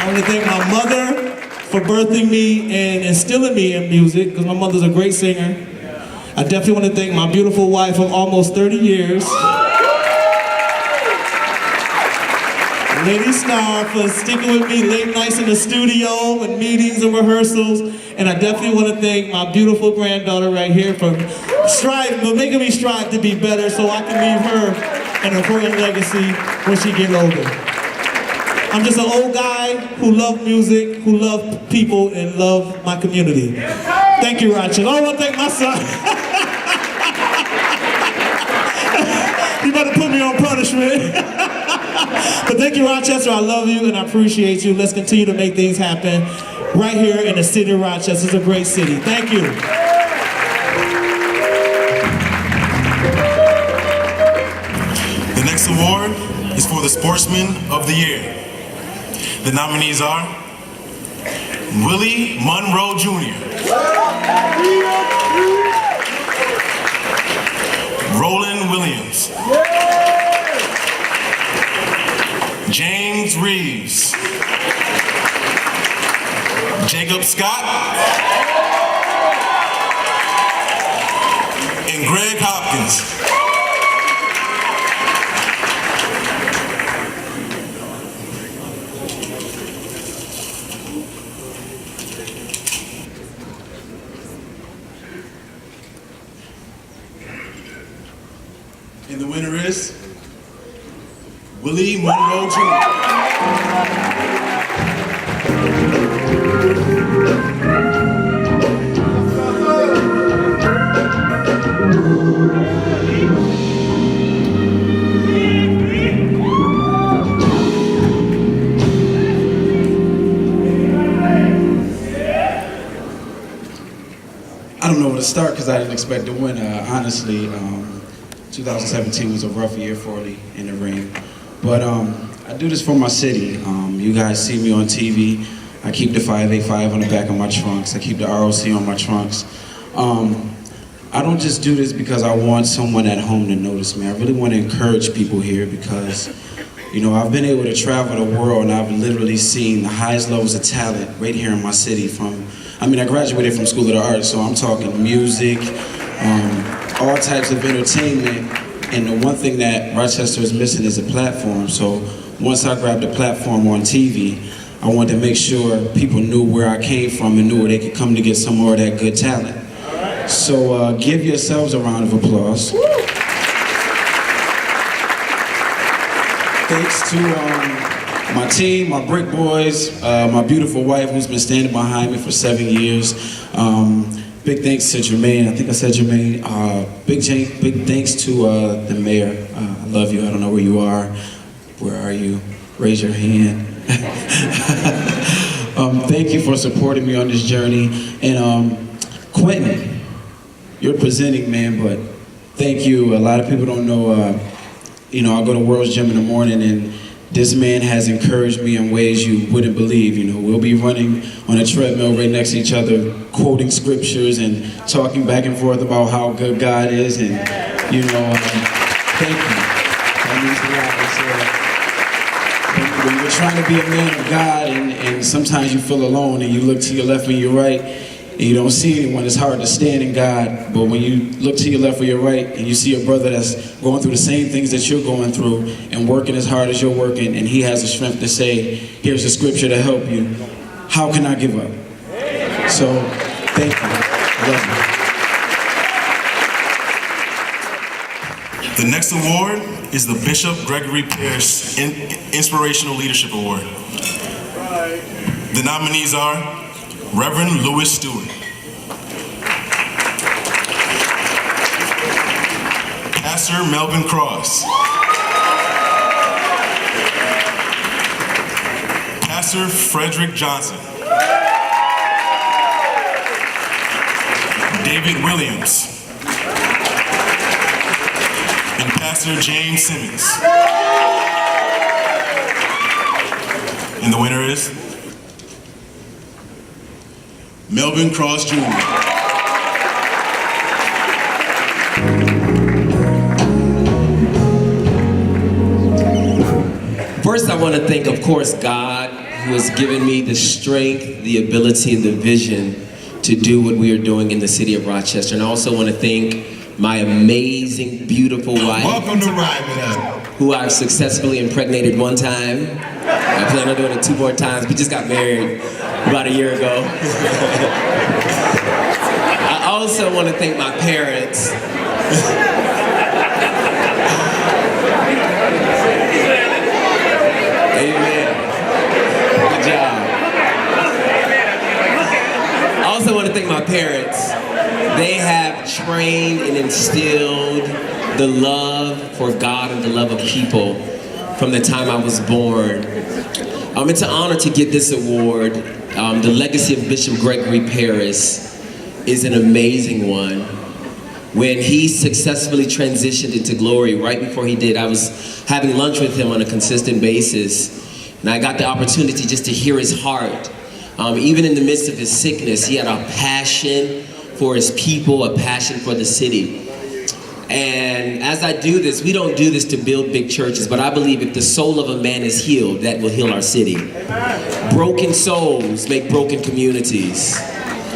I want to thank my mother for birthing me and instilling me in music, because my mother's a great singer. I definitely want to thank my beautiful wife of almost 30 years, Lady Star, for sticking with me late nights in the studio and meetings and rehearsals. And I definitely want to thank my beautiful granddaughter right here for making me strive to be better so I can leave her an important legacy when she gets older. I'm just an old guy who loves music, who loves people, and loves my community. Thank you, Rochester. I want to thank my son. You better put me on punishment. But thank you, Rochester. I love you and I appreciate you. Let's continue to make things happen right here in the city of Rochester. It's a great city. Thank you. The next award is for the Sportsman of the Year. The nominees are Willie Monroe Jr., Roland Williams, James Reeves, Jacob Scott, and Greg Hopkins. And the winner is Willie Monroe Jr. I don't know where to start because I didn't expect to win. Honestly, 2017 was a rough year for me in the ring. But I do this for my city. You guys see me on TV. I keep the 585 on the back of my trunks. I keep the ROC on my trunks. I don't just do this because I want someone at home to notice me. I really want to encourage people here because, you know, I've been able to travel the world and I've literally seen the highest levels of talent right here in my city. I graduated from School of the Arts, so I'm talking music, all types of entertainment, and the one thing that Rochester is missing is a platform. So once I grabbed a platform on TV, I wanted to make sure people knew where I came from and knew where they could come to get some more of that good talent. So give yourselves a round of applause. Thanks to my team, my brick boys, my beautiful wife who's been standing behind me for 7 years. Big thanks to Jermayne. I think I said Jermayne. Big thanks to the mayor. I love you. I don't know where you are. Where are you? Raise your hand. Thank you for supporting me on this journey. And Quentin, you're presenting, man, but thank you. A lot of people don't know, I go to World's Gym in the morning, and this man has encouraged me in ways you wouldn't believe. We'll be running on a treadmill right next to each other, quoting scriptures and talking back and forth about how good God is, and thank you. That means a lot. When you're trying to be a man of God, and sometimes you feel alone, and you look to your left and your right, and you don't see anyone, it's hard to stand in God. But when you look to your left or your right and you see a brother that's going through the same things that you're going through and working as hard as you're working, and he has the strength to say, here's the scripture to help you, how can I give up? So, thank you. I love you. The next award is the Bishop Gregory Pierce Inspirational Leadership Award. The nominees are Reverend Louis Stewart, Pastor Melvin Cross, Pastor Frederick Johnson, David Williams, and Pastor James Simmons. And the winner is Melvin Cross Jr. First, I want to thank, of course, God, who has given me the strength, the ability, and the vision to do what we are doing in the city of Rochester. And I also want to thank my amazing, beautiful wife. Welcome to Ride With Us. Who I've successfully impregnated one time. I plan on doing it 2 more times. We just got married about a year ago. I also want to thank my parents. Amen. Good job. I also want to thank my parents. They have trained and instilled the love for God and the love of people from the time I was born. It's an honor to get this award. The legacy of Bishop Gregory Paris is an amazing one. When he successfully transitioned into glory, right before he did, I was having lunch with him on a consistent basis, and I got the opportunity just to hear his heart. Even in the midst of his sickness, he had a passion for his people, a passion for the city. And as I do this, we don't do this to build big churches, but I believe if the soul of a man is healed, that will heal our city. Broken souls make broken communities.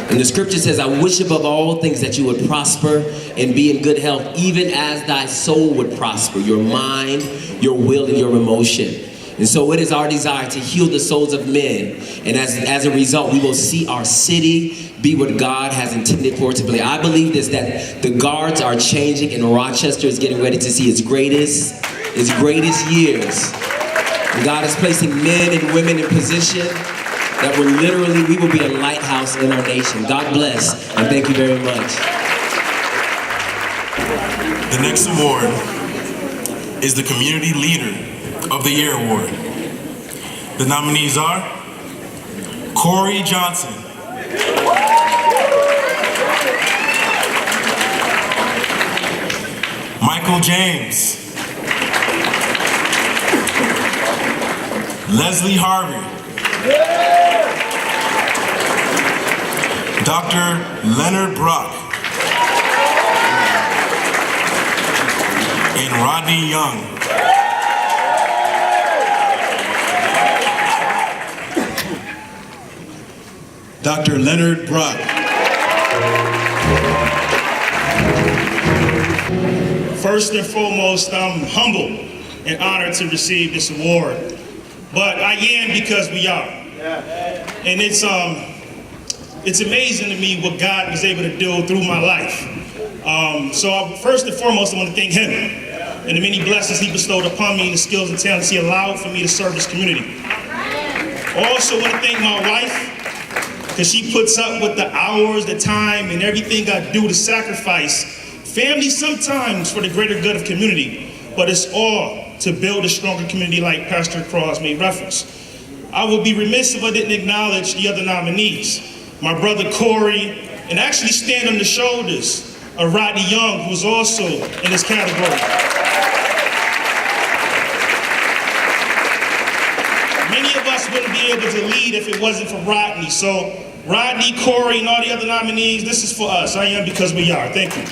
And the scripture says, I wish above all things that you would prosper and be in good health, even as thy soul would prosper, your mind, your will, and your emotion. And so it is our desire to heal the souls of men. And as a result, we will see our city be what God has intended for it to be. I believe this, that the guards are changing and Rochester is getting ready to see its greatest years. And God is placing men and women in position that will literally, we will be a lighthouse in our nation. God bless, and thank you very much. The next award is the Community Leader of the Year Award. The nominees are Corey Johnson, Michael James, Leslie Harvey, Dr. Leonard Brock, and Rodney Young. Dr. Leonard Brock. First and foremost, I'm humbled and honored to receive this award. But I am because we are. And it's amazing to me what God was able to do through my life. So first and foremost, I want to thank him and the many blessings he bestowed upon me and the skills and talents he allowed for me to serve this community. I also want to thank my wife, because she puts up with the hours, the time, and everything I do to sacrifice family sometimes for the greater good of community, but it's all to build a stronger community like Pastor Cross made reference. I would be remiss if I didn't acknowledge the other nominees, my brother Corey, and actually stand on the shoulders of Rodney Young, who's also in this category. Many of us wouldn't be able to lead if it wasn't for Rodney. So Rodney, Corey, and all the other nominees, this is for us. I am because we are. Thank you.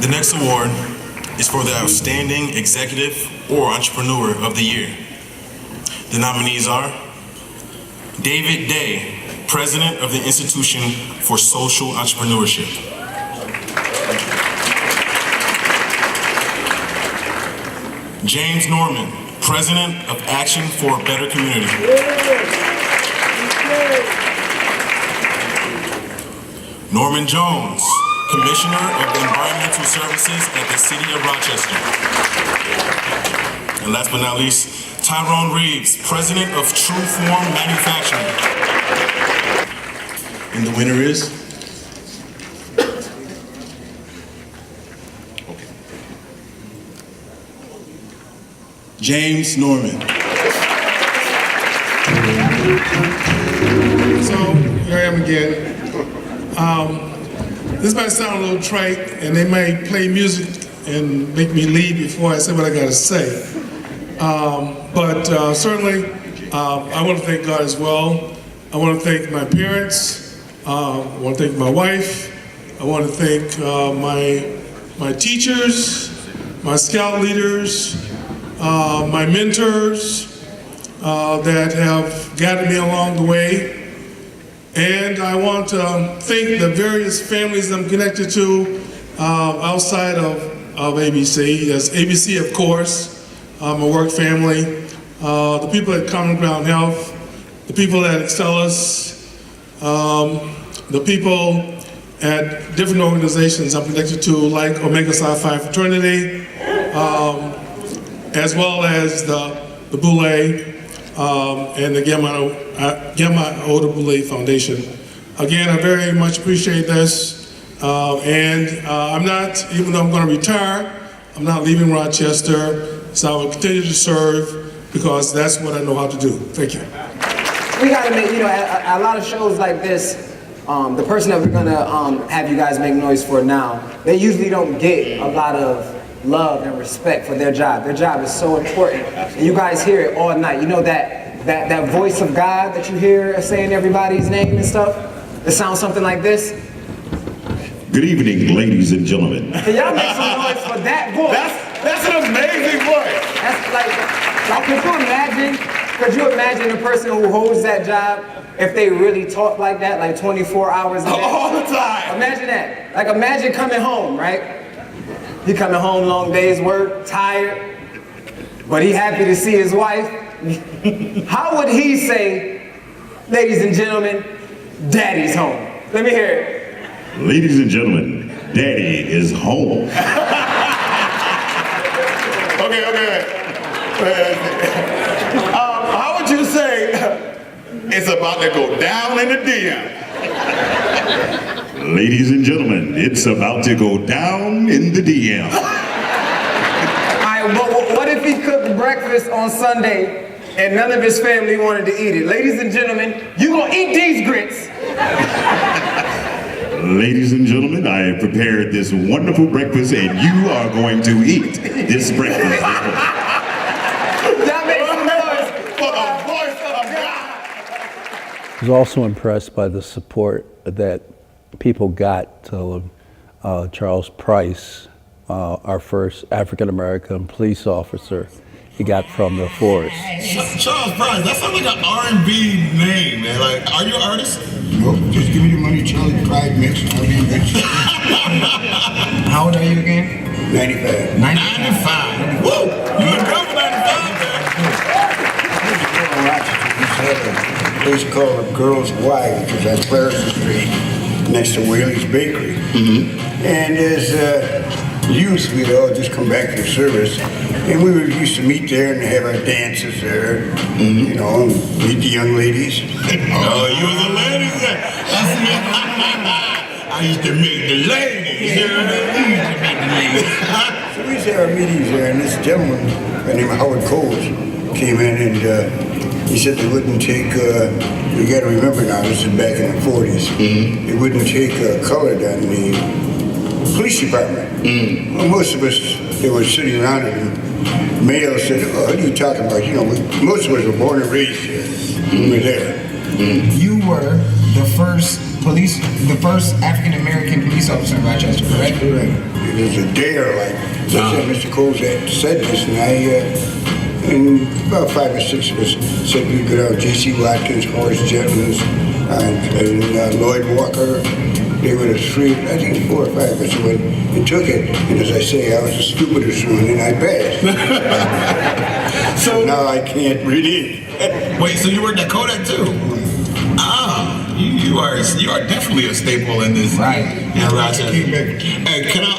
The next award is for the Outstanding Executive or Entrepreneur of the Year. The nominees are David Day, President of the Institution for Social Entrepreneurship. James Norman, President of Action for a Better Community. Norman Jones, Commissioner of Environmental Services at the City of Rochester. And last but not least, Tyrone Reeves, President of True Form Manufacturing. And the winner is? James Norman. So here I am again. This might sound a little trite, and they might play music and make me leave before I say what I got to say. But certainly, I want to thank God as well. I want to thank my parents. I want to thank my wife. I want to thank my teachers, my scout leaders, my mentors that have guided me along the way. And I want to thank the various families I'm connected to outside of ABC. There's ABC, of course, my work family, the people at Common Ground Health, the people at Excellus, the people at different organizations I'm connected to, like Omega Psi Phi Fraternity, as well as the Boulay, and the Gamma Oda Boulay Foundation. Again, I very much appreciate this. And I'm not, even though I'm going to retire, I'm not leaving Rochester, so I will continue to serve because that's what I know how to do. Thank you. We got to make, a lot of shows like this, the person that we're going to have you guys make noise for now, they usually don't get a lot of love and respect for their job. Their job is so important. And you guys hear it all night. You know that voice of God that you hear saying everybody's name and stuff? It sounds something like this. Good evening, ladies and gentlemen. Can y'all make some noise for that voice? That's an amazing voice. That's like could you imagine a person who holds that job if they really talk like that, like 24 hours a day? All the time. Imagine that. Like imagine coming home, right? He coming home, long day's work, tired, but he happy to see his wife. How would he say, ladies and gentlemen, Daddy's home? Let me hear it. Ladies and gentlemen, Daddy is home. Okay. How would you say it's about to go down in the DM? Ladies and gentlemen, it's about to go down in the DM. All right, what if he cooked breakfast on Sunday and none of his family wanted to eat it? Ladies and gentlemen, you gonna eat these grits. Ladies and gentlemen, I have prepared this wonderful breakfast and you are going to eat this breakfast. Y'all make some noise for the voice of God. I was also impressed by the support that people got to Charles Price, our first African-American police officer. He got from the force. Charles Price, that sounds like an R&B name, man. Like, are you an artist? Nope, just give me the money, Charlie Clyde mix, I'll be rich. How old are you again? 95. 95. Woo! You look good for 95, man. We had a place called Girls Y, which was on Clarendon Street, next to Whaley's Bakery. And as youth, we'd all just come back from service, and we used to meet there and have our dances there, you know, and meet the young ladies. Oh, you was a lady there. I used to meet the ladies. So we used to have our meetings there, and this gentleman by the name of Howard Coles came in, and he said they wouldn't take, you gotta remember now, this is back in the 40s, they wouldn't take colored on the police department. Well, most of us that were sitting around and males said, oh, what are you talking about? You know, most of us were born and raised here. We were there. You were the first African-American police officer in Rochester, correct? Correct. It was a dare, like Mr. Coles had said this, and and about 5 or 6 of us said we'd go down. J.C. Watkins, Horace Jevons, and Lloyd Walker. They were the 3, I think 4 or 5 of us went and took it. And as I say, I was the stupidest one, and I passed. So now I can't really. Wait, so you worked at Kodak too? You are definitely a staple in this. Right. In Rochester. Hey, can I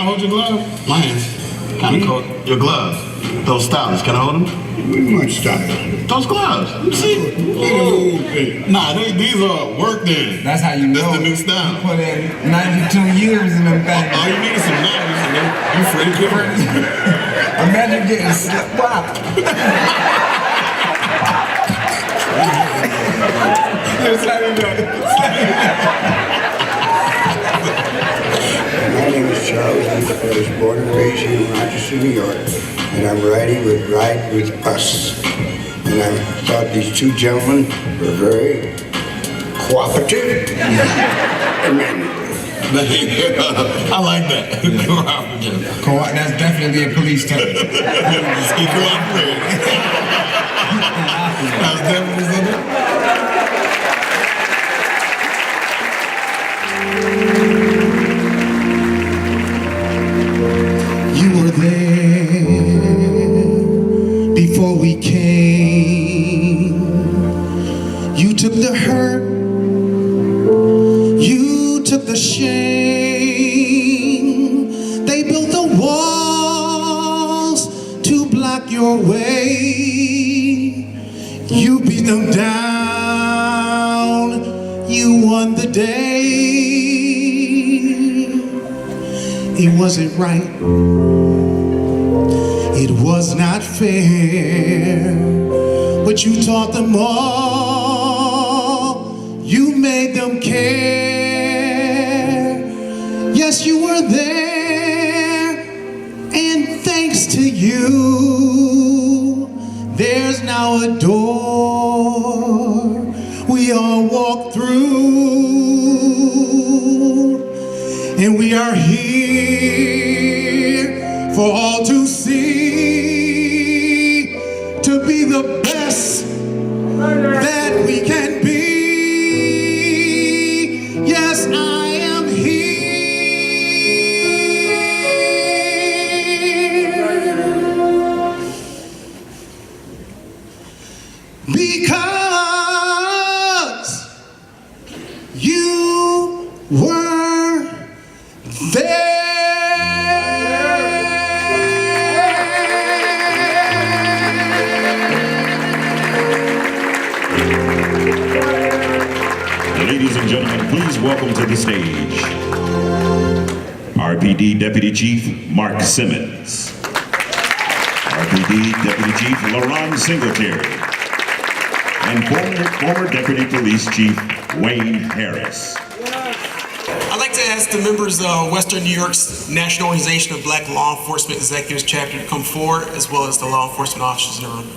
hold your glove? My hands. Kind of cold. Your gloves. Those stylists, can I hold them? What stylists? Those gloves. You see? Nah, these are work then. That's how you know. That's the new style. You put in 92 years in them things. All you need is some knives and you're free to go. Imagine getting slipped. Wow. My name is Charles. I was born and raised in Rochester, New York, and I'm riding with Ride With Us. And I thought these 2 gentlemen were very cooperative and manly. I like that. That's definitely a police term. He cooperated. That's definitely something. You were there before we came. You took the hurt, you took the shame. They built the walls to block your way. You beat them down, you won the day. It wasn't right, it was not fair, but you taught them all, you made them care. Yes, you were there, and thanks to you, there's now a door we all walk through. And we are here for all to see, to be the best that we can be. Yes, I am here because you were there. Ladies and gentlemen, please welcome to the stage RPD Deputy Chief Mark Simmons, RPD Deputy Chief LaRon Singletary, and former Deputy Police Chief Wayne Harris. I'd like to ask the members of Western New York's National Organization of Black Law Enforcement Executives chapter to come forward, as well as the law enforcement officers in the room.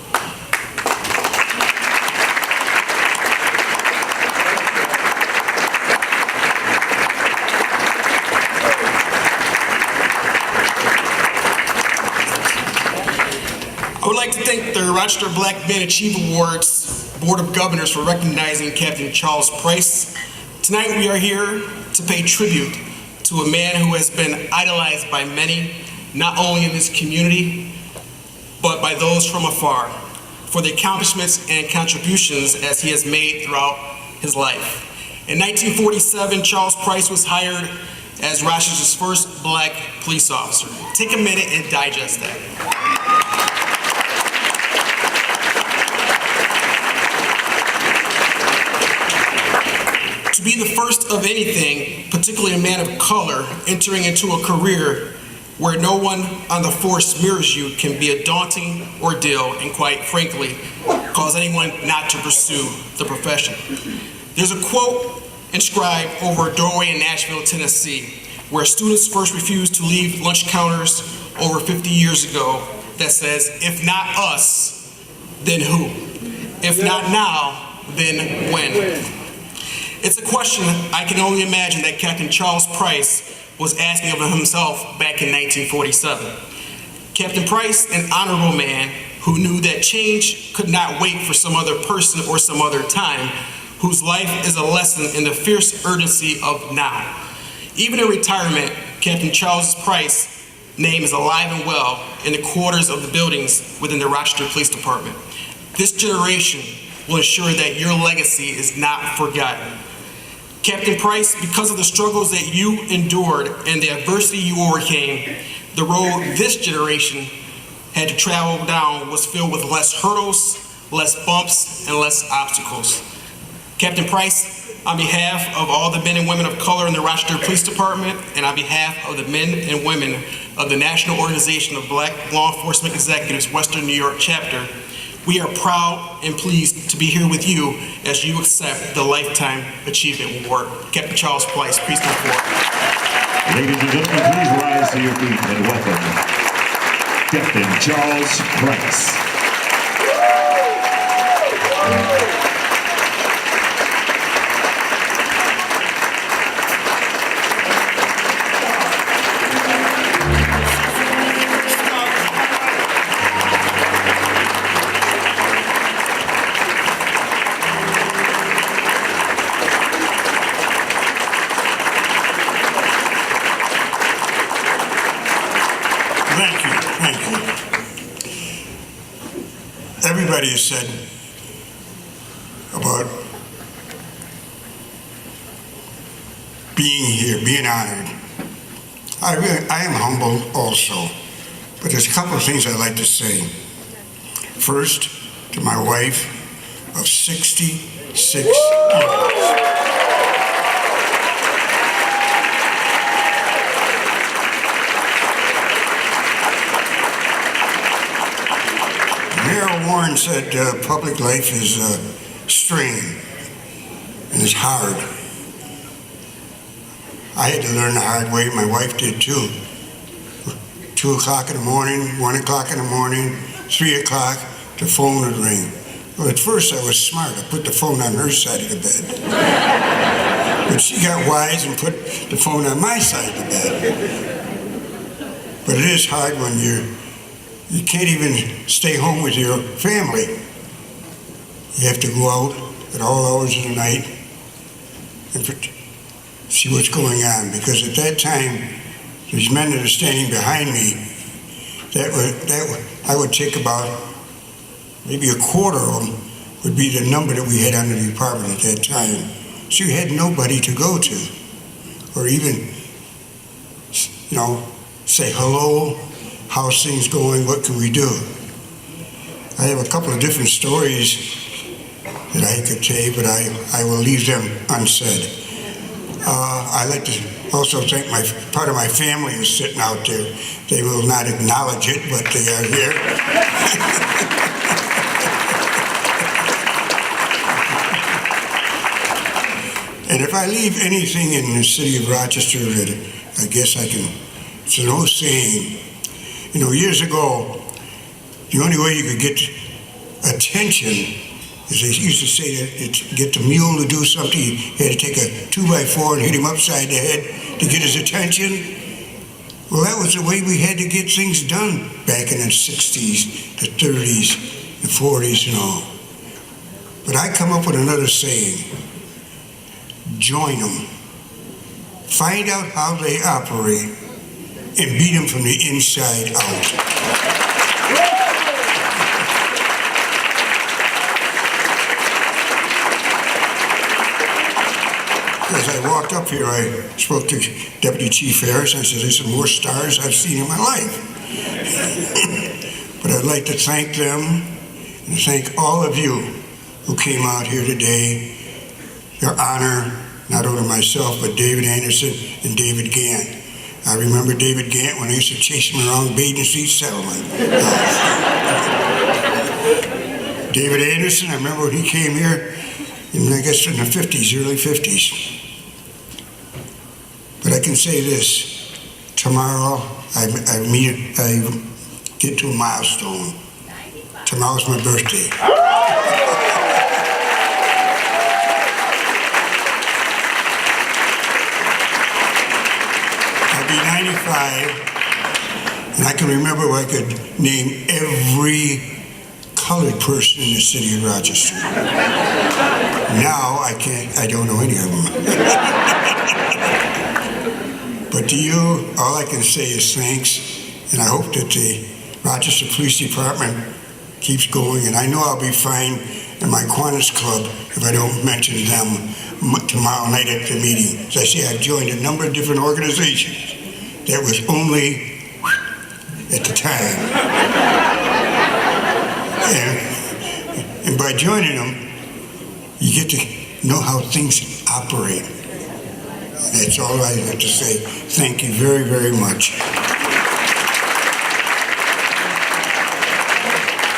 I would like to thank the Rochester Black Men Achieve Awards Board of Governors for recognizing Captain Charles Price. Tonight we are here to pay tribute to a man who has been idolized by many, not only in this community, but by those from afar, for the accomplishments and contributions as he has made throughout his life. In 1947, Charles Price was hired as Rochester's first black police officer. Take a minute and digest that. To be the first of anything, particularly a man of color, entering into a career where no one on the force mirrors you can be a daunting ordeal and, quite frankly, cause anyone not to pursue the profession. There's a quote inscribed over a doorway in Nashville, Tennessee, where students first refused to leave lunch counters over 50 years ago that says, if not us, then who? If not now, then when? It's a question I can only imagine that Captain Charles Price was asking of himself back in 1947. Captain Price, an honorable man who knew that change could not wait for some other person or some other time, whose life is a lesson in the fierce urgency of now. Even in retirement, Captain Charles Price's name is alive and well in the quarters of the buildings within the Rochester Police Department. This generation will ensure that your legacy is not forgotten. Captain Price, because of the struggles that you endured and the adversity you overcame, the road this generation had to travel down was filled with less hurdles, less bumps, and less obstacles. Captain Price, on behalf of all the men and women of color in the Rochester Police Department, and on behalf of the men and women of the National Organization of Black Law Enforcement Executives, Western New York chapter, we are proud and pleased to be here with you as you accept the Lifetime Achievement Award. Captain Charles Price, please come forward. Ladies and gentlemen, please rise to your feet and welcome Captain Charles Price. everybody has said about being here, being honored. I am humbled also, but there's a couple of things I'd like to say. First, to my wife of 66 years. Mayor Warren said public life is a strain and it's hard. I had to learn the hard way, my wife did too. 2 o'clock in the morning, 1 o'clock in the morning, 3 o'clock, the phone would ring. Well, at first I was smart. I put the phone on her side of the bed. But she got wise and put the phone on my side of the bed. But it is hard when you can't even stay home with your family. You have to go out at all hours of the night and see what's going on. Because at that time, these men that are standing behind me, I would take about maybe a quarter of them would be the number that we had on the department at that time. So you had nobody to go to, or even, say hello, how's things going, what can we do? I have a couple of different stories that I could say, but I will leave them unsaid. I'd like to also thank part of my family is sitting out there. They will not acknowledge it, but they are here. And if I leave anything in the city of Rochester that I guess it's an old saying. Years ago, the only way you could get attention is they used to say that to get the mule to do something, you had to take a 2x4 and hit him upside the head to get his attention. Well, that was the way we had to get things done back in the 60s, the 30s, the 40s and all. But I come up with another saying. Join them. Find out how they operate and beat them from the inside out. As I walked up here, I spoke to Deputy Chief Harris. I said, there's some more stars I've seen in my life. But I'd like to thank them and thank all of you who came out here today. Your honor, not only myself, but David Anderson and David Gant. I remember David Gant when I used to chase him around Baden Street Settlement. David Anderson, I remember when he came here, in the 50s, early 50s. But I can say this, tomorrow I get to a milestone. Tomorrow's my birthday. I'll be 95, and I can remember I could name every colored person in the city of Rochester. Now I can't, I don't know any of them. But to you, all I can say is thanks, and I hope that the Rochester Police Department keeps going, and I know I'll be fine in my Kiwanis Club if I don't mention them tomorrow night at the meeting. As I say, I've joined a number of different organizations that was only at the time. And by joining them, you get to know how things operate. That's all I have to say. Thank you very, very much.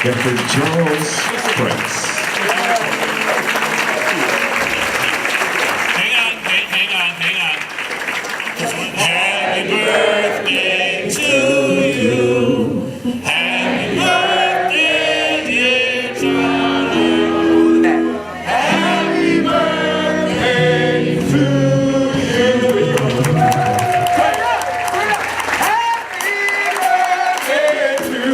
Dr. Charles Price. Hang on. Happy birthday to you. Happy birthday, dear Charlie. Happy birthday to you. Happy birthday to you.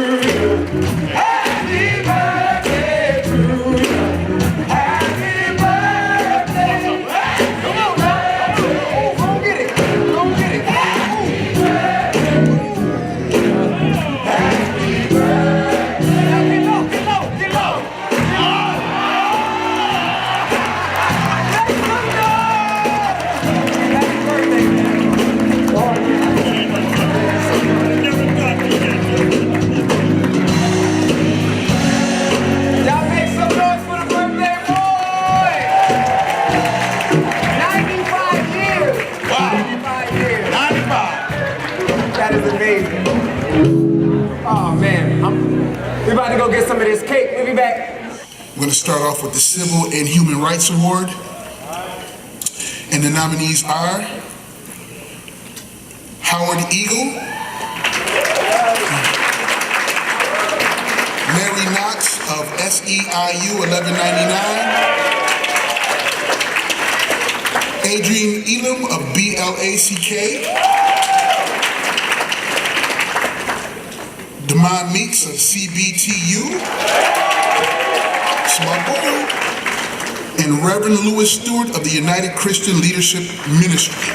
Happy birthday to you. Happy birthday. Come on, man. Go get it. That is amazing. Oh man, we about to go get some of this cake. We'll be back. We're going to start off with the Civil and Human Rights Award. And the nominees are Howard Eagle, Mary Knox of SEIU 1199, Adrian Elam of BLACK, Damon Meeks of CBTU, Small Boy, and Reverend Lewis Stewart of the United Christian Leadership Ministry.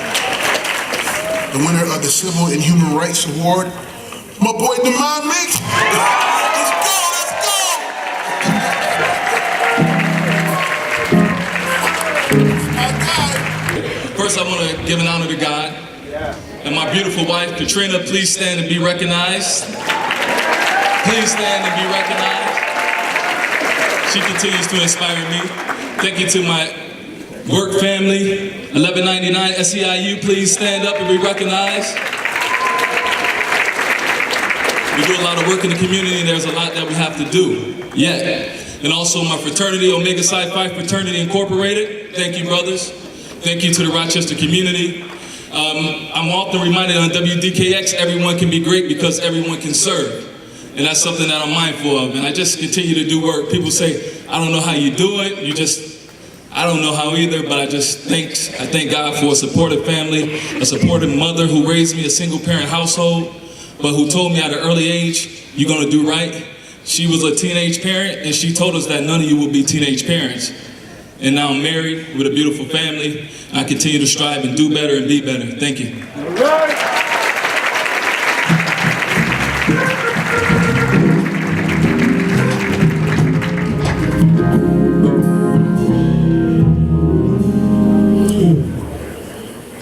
The winner of the Civil and Human Rights Award, my boy Damon Meeks. Let's go, let's go! First, I want to give an honor to God. And my beautiful wife, Katrina, please stand and be recognized. Please stand and be recognized. She continues to inspire me. Thank you to my work family, 1199 SEIU, please stand up and be recognized. We do a lot of work in the community and there's a lot that we have to do yet. And also my fraternity, Omega Psi Phi Fraternity Incorporated. Thank you, brothers. Thank you to the Rochester community. I'm often reminded on WDKX, everyone can be great because everyone can serve. And that's something that I'm mindful of. And I just continue to do work. People say, I don't know how you do it. I don't know how either, but I thank God for a supportive family, a supportive mother who raised me a single parent household, but who told me at an early age, you're gonna do right. She was a teenage parent and she told us that none of you will be teenage parents. And now I'm married with a beautiful family. I continue to strive and do better and be better. Thank you.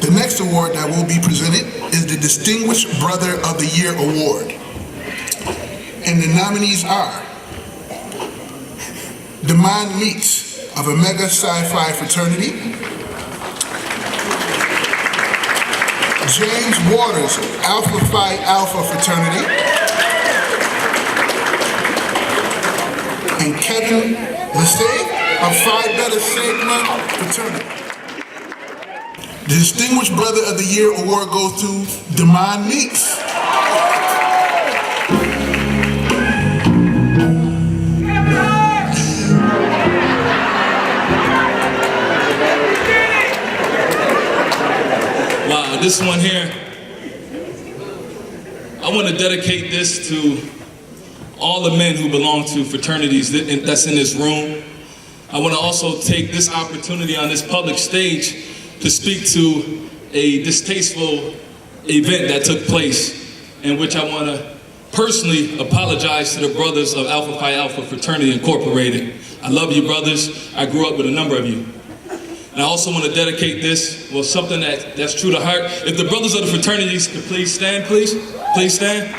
The next award that will be presented is the Distinguished Brother of the Year Award. And the nominees are Damon Meeks of Omega Psi Phi Fraternity, James Waters of Alpha Phi Alpha Fraternity, and Kevin Lesay of Phi Beta Sigma Fraternity. The Distinguished Brother of the Year Award goes to Damon Meeks. Wow, this one here, I want to dedicate this to all the men who belong to fraternities that's in this room. I want to also take this opportunity on this public stage to speak to a distasteful event that took place in which I want to personally apologize to the brothers of Alpha Phi Alpha Fraternity Incorporated. I love you, brothers. I grew up with a number of you. And I also want to dedicate this, well, something that's true to heart. If the brothers of the fraternities could please stand, please. Please stand.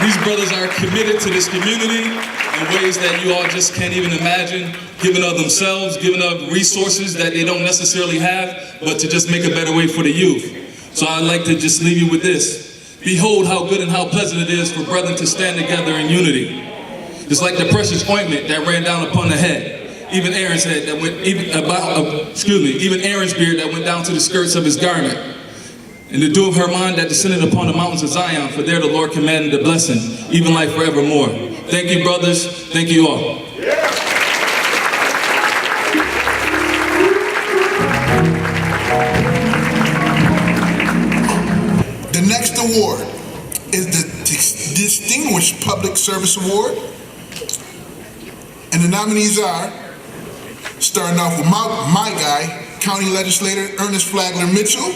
These brothers are committed to this community in ways that you all just can't even imagine, giving of themselves, giving of resources that they don't necessarily have, but to just make a better way for the youth. So I'd like to just leave you with this. Behold how good and how pleasant it is for brethren to stand together in unity. It's like the precious ointment that ran down upon the head. Even Aaron's head that went, even Aaron's beard that went down to the skirts of his garment. And the dew of Hermon that descended upon the mountains of Zion, for there the Lord commanded the blessing, even life forevermore. Thank you, brothers. Thank you all. The next award is the Distinguished Public Service Award. And the nominees are, starting off with my guy, County Legislator Ernest Flagler Mitchell.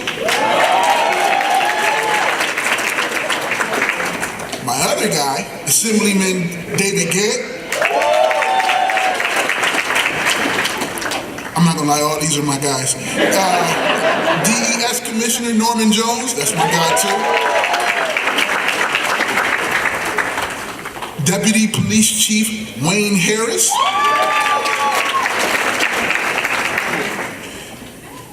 My other guy, Assemblyman David Gett. I'm not gonna lie, all these are my guys. DES Commissioner Norman Jones, that's my guy too. Deputy Police Chief Wayne Harris.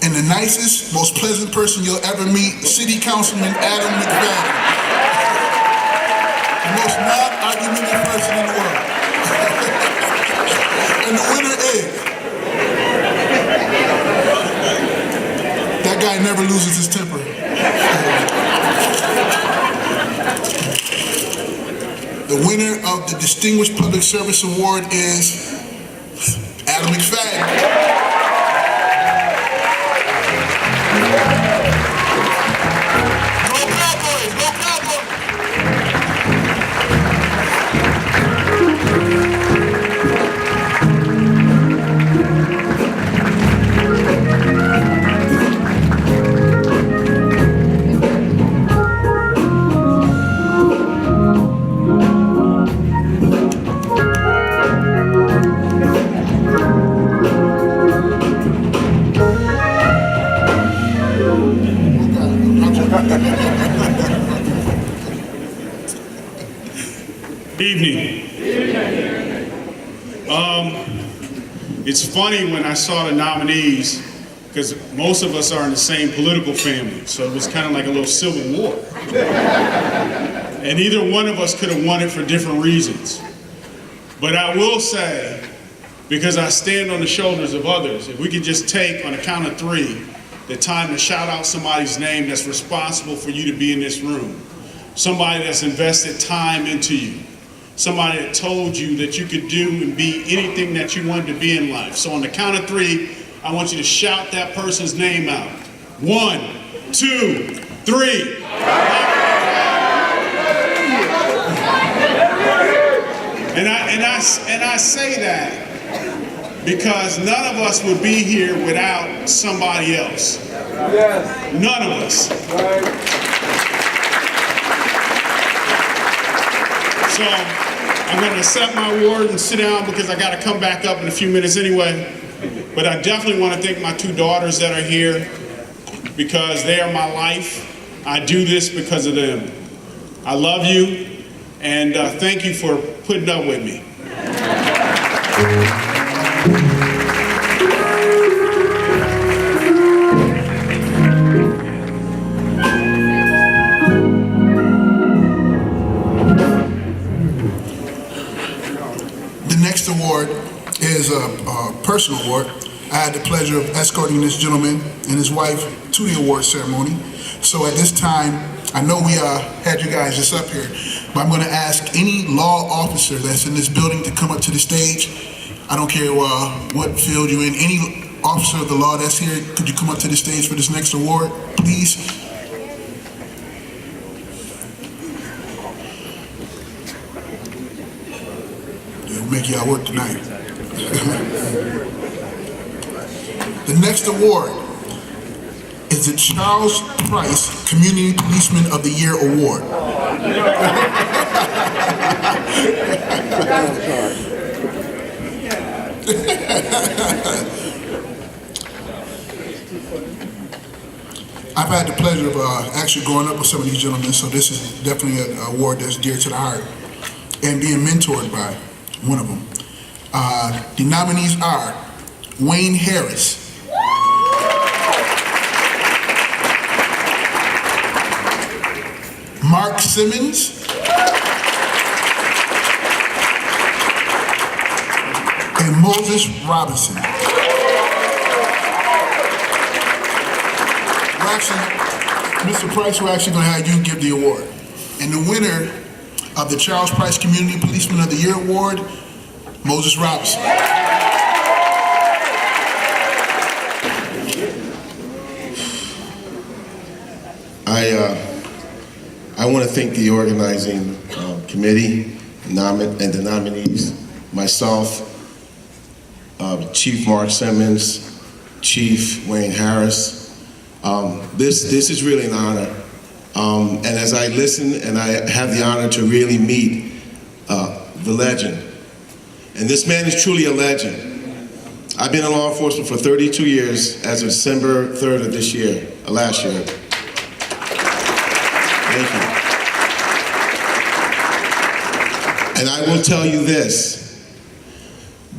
and the nicest, most pleasant person you'll ever meet, City Councilman Adam McFadden. The most non-argumentative person in the world. And the winner is... That guy never loses his temper. The winner of the Distinguished Public Service Award is Adam McFadden. Evening. It's funny when I saw the nominees, because most of us are in the same political family, so it was kind of like a little civil war. And either one of us could have won it for different reasons. But I will say, because I stand on the shoulders of others, if we could just take, on a count of 3, the time to shout out somebody's name that's responsible for you to be in this room. Somebody that's invested time into you. Somebody that told you that you could do and be anything that you wanted to be in life. So on the count of 3, I want you to shout that person's name out. 1, 2, 3. And I say that because none of us would be here without somebody else. None of us. So I'm going to accept my award and sit down because I got to come back up in a few minutes anyway. But I definitely want to thank my 2 daughters that are here because they are my life. I do this because of them. I love you and thank you for putting up with me. The next award is a personal award. I had the pleasure of escorting this gentleman and his wife to the award ceremony. So at this time, I know we had you guys just up here, but I'm going to ask any law officer that's in this building to come up to the stage. I don't care what field you're in. Any officer of the law that's here, could you come up to the stage for this next award, please? It'll make y'all work tonight. The next award is the Charles Price Community Policeman of the Year Award. I've had the pleasure of actually growing up with some of these gentlemen, so this is definitely an award that's dear to the heart, and being mentored by one of them. The nominees are Wayne Harris, Mark Simmons, and Moses Robinson. Mr. Price, we're actually going to have you give the award. And the winner of the Charles Price Community Policeman of the Year Award, Moses Robinson. I want to thank the organizing committee and the nominees, myself, Chief Mark Simmons, Chief Wayne Harris. This is really an honor. And as I listen and I have the honor to really meet the legend, and this man is truly a legend. I've been in law enforcement for 32 years as of December 3rd of this year, last year. Thank you. And I will tell you this,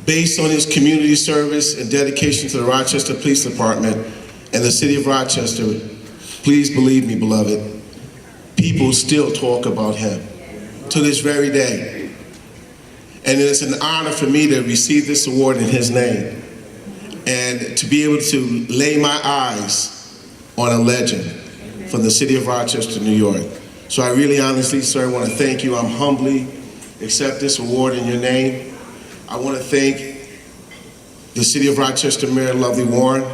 based on his community service and dedication to the Rochester Police Department, and the city of Rochester, please believe me, beloved, people still talk about him to this very day. And it's an honor for me to receive this award in his name and to be able to lay my eyes on a legend from the city of Rochester, New York. So I really honestly, sir, want to thank you. I'm humbly accept this award in your name. I want to thank the city of Rochester Mayor, lovely Warren.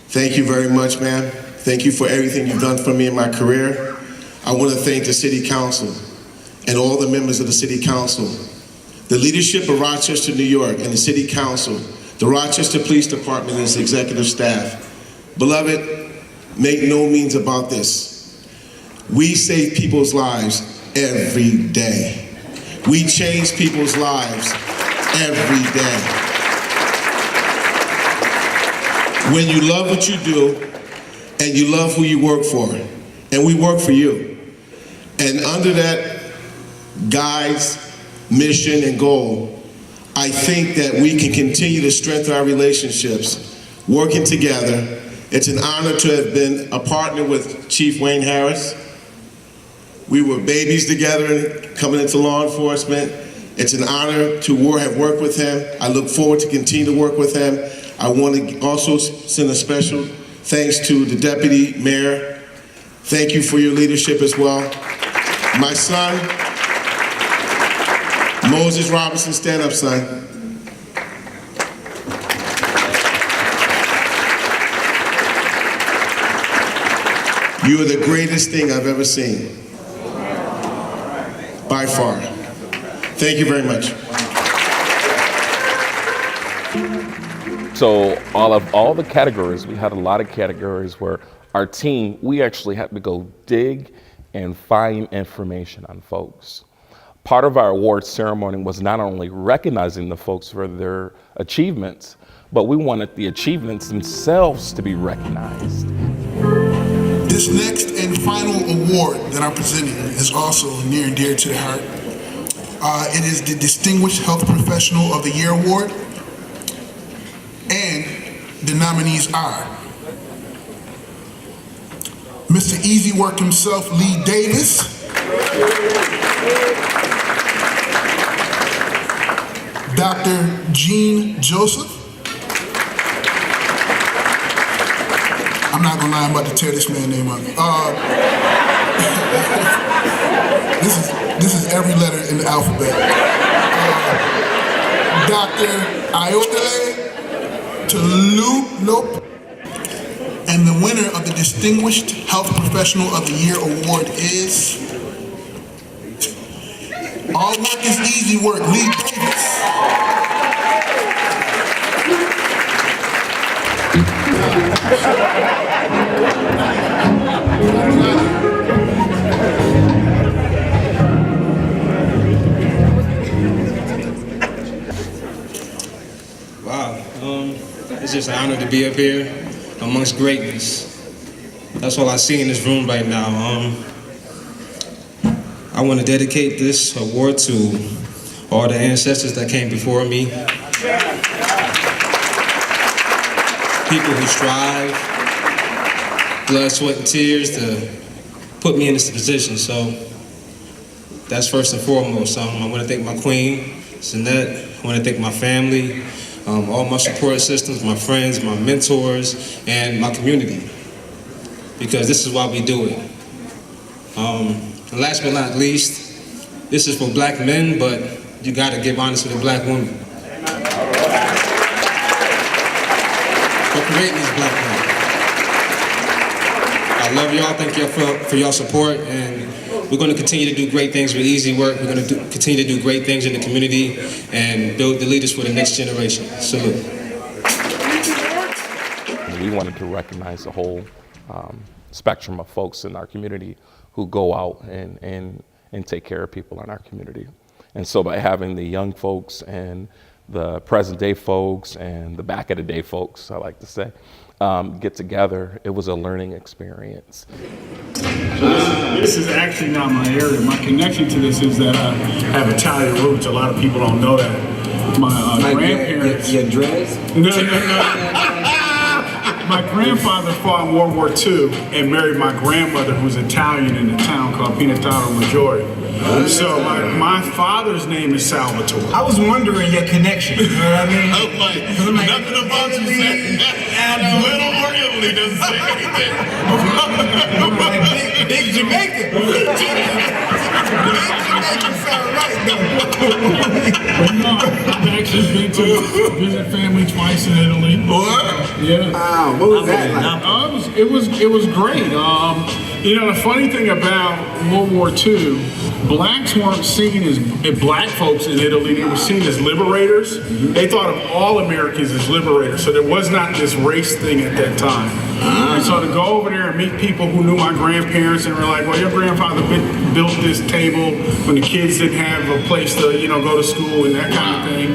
Thank you very much, ma'am. Thank you for everything you've done for me in my career. I want to thank the city council and all the members of the city council, the leadership of Rochester, New York, and the city council, the Rochester Police Department and its executive staff. Beloved, make no means about this. We save people's lives every day. We change people's lives every day. When you love what you do and you love who you work for, and we work for you, and under that guide's mission and goal, I think that we can continue to strengthen our relationships, working together. It's an honor to have been a partner with Chief Wayne Harris. We were babies together coming into law enforcement. It's an honor to have worked with him. I look forward to continue to work with him. I want to also send a special thanks to the Deputy Mayor. Thank you for your leadership as well. My son, Moses Robinson, stand up, son. You are the greatest thing I've ever seen. By far. Thank you very much. So all the categories, we had a lot of categories where our team, we actually had to go dig and find information on folks. Part of our award ceremony was not only recognizing the folks for their achievements, but we wanted the achievements themselves to be recognized. This next and final award that I'm presenting is also near and dear to the heart. It is the Distinguished Health Professional of the Year Award, and the nominees are Mr. Easy Work himself, Lee Davis, Dr. Gene Joseph. I'm not gonna lie, I'm about to tear this man's name up. This is every letter in the alphabet. Dr. Ayodele Tululope. And the winner of the Distinguished Health Professional of the Year Award is All Work is Easy Work, Lee Davis. Wow, it's just an honor to be up here amongst greatness. That's all I see in this room right now. I want to dedicate this award to all the ancestors that came before me. People who strive, blood, sweat, and tears to put me in this position. So that's first and foremost. I want to thank my queen, Jeanette. I want to thank my family, all my support systems, my friends, my mentors, and my community. Because this is why we do it. And last but not least, this is for black men, but you gotta give honor to the black women. For creating these black men. I love y'all, thank y'all for y'all support, and we're gonna continue to do great things with Easy Work. We're gonna continue to do great things in the community and build the leaders for the next generation. Salute. We wanted to recognize the whole spectrum of folks in our community who go out and take care of people in our community. And so by having the young folks and the present day folks and the back of the day folks, I like to say, get together, it was a learning experience. So this is actually not my area. My connection to this is that I have Italian roots. A lot of people don't know that. My grandparents. Your dreads? No. My grandfather fought in World War II and married my grandmother, who's Italian, in a town called Pinataro Maggiore. So my father's name is Salvatore. I was wondering your connection. You know what I mean? I'm like, nothing about you saying little or Italy doesn't say anything. Like big Jamaican. Big Jamaican sound right No, I've actually been to visit family twice in Italy. What? Yeah. Wow, what was that like? It was great. You know, the funny thing about World War II, blacks weren't seen as black folks in Italy. They were seen as liberators. They thought of all Americans as liberators. So there was not this race thing at that time. And so to go over there and meet people who knew my grandparents and were like, well, your grandfather built this table when the kids didn't have a place to, you know, go to school and that kind of thing.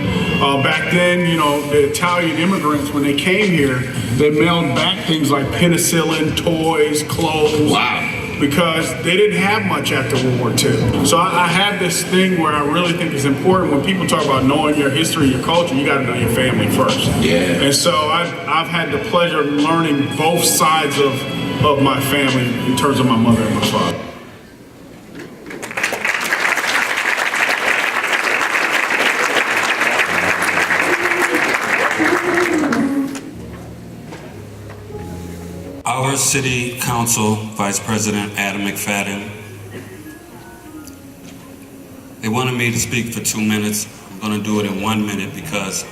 Back then, you know, the Italian immigrants, when they came here, they mailed back things like penicillin, toys, clothes. Wow. Because they didn't have much after World War II. So I have this thing where I really think it's important when people talk about knowing your history, your culture, you gotta know your family first. Yeah. And so I've had the pleasure of learning both sides of my family in terms of my mother and my father. Our City Council Vice President Adam McFadden, they wanted me to speak for 2 minutes. I'm going to do it in 1 minute because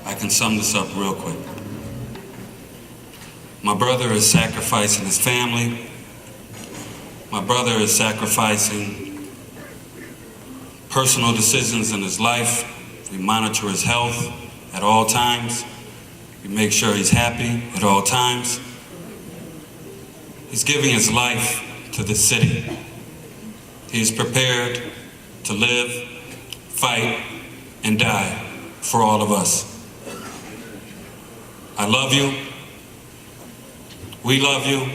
I can sum this up real quick. My brother is sacrificing his family. My brother is sacrificing personal decisions in his life. We monitor his health at all times. We make sure he's happy at all times. He's giving his life to the city. He is prepared to live, fight, and die for all of us. I love you. We love you.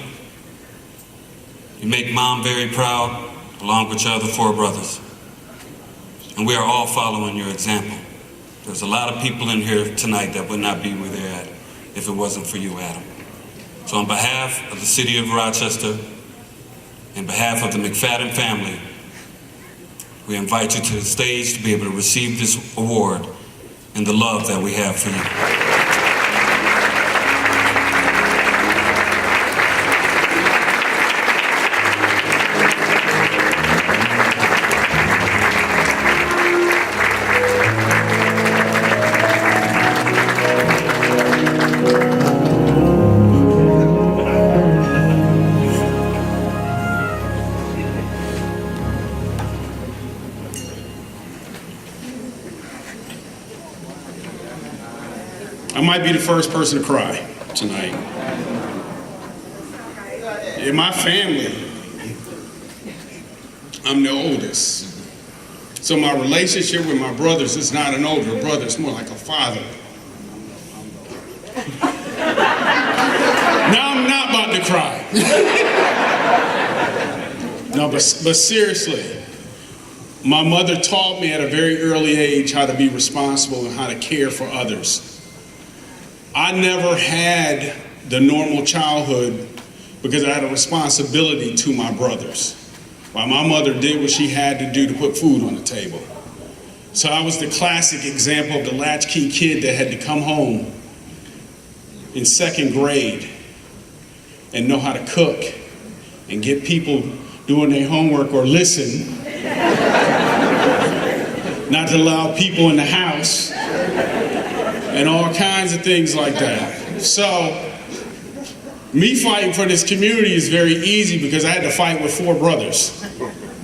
You make Mom very proud, along with your other 4 brothers. And we are all following your example. There's a lot of people in here tonight that would not be where they're at if it wasn't for you, Adam. So on behalf of the city of Rochester, on behalf of the McFadden family, we invite you to the stage to be able to receive this award and the love that we have for you. I might be the first person to cry tonight. In my family, I'm the oldest. So my relationship with my brothers is not an older brother, it's more like a father. Now I'm not about to cry. No, but seriously, my mother taught me at a very early age how to be responsible and how to care for others. I never had the normal childhood because I had a responsibility to my brothers, while my mother did what she had to do to put food on the table. So I was the classic example of the latchkey kid that had to come home in 2nd grade and know how to cook and get people doing their homework or listen, not to allow people in the house, and all kinds of things like that. So, me fighting for this community is very easy because I had to fight with 4 brothers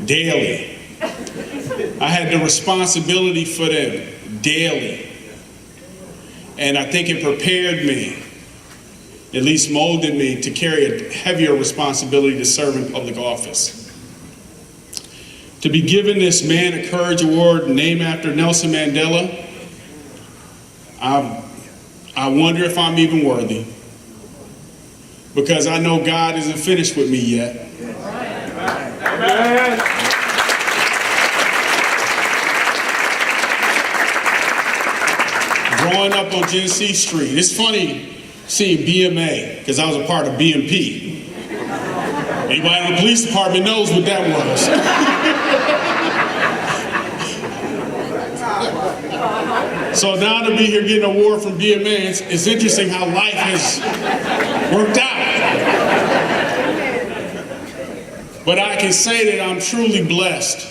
daily. I had the responsibility for them daily. And I think it prepared me, at least molded me, to carry a heavier responsibility to serve in public office. To be given this Man of Courage Award named after Nelson Mandela, I wonder if I'm even worthy, because I know God isn't finished with me yet. Amen. Growing up on Genesee Street, it's funny, seeing BMA, because I was a part of BMP. Anybody in the police department knows what that was. So now to be here getting an award from BMA, it's interesting how life has worked out. But I can say that I'm truly blessed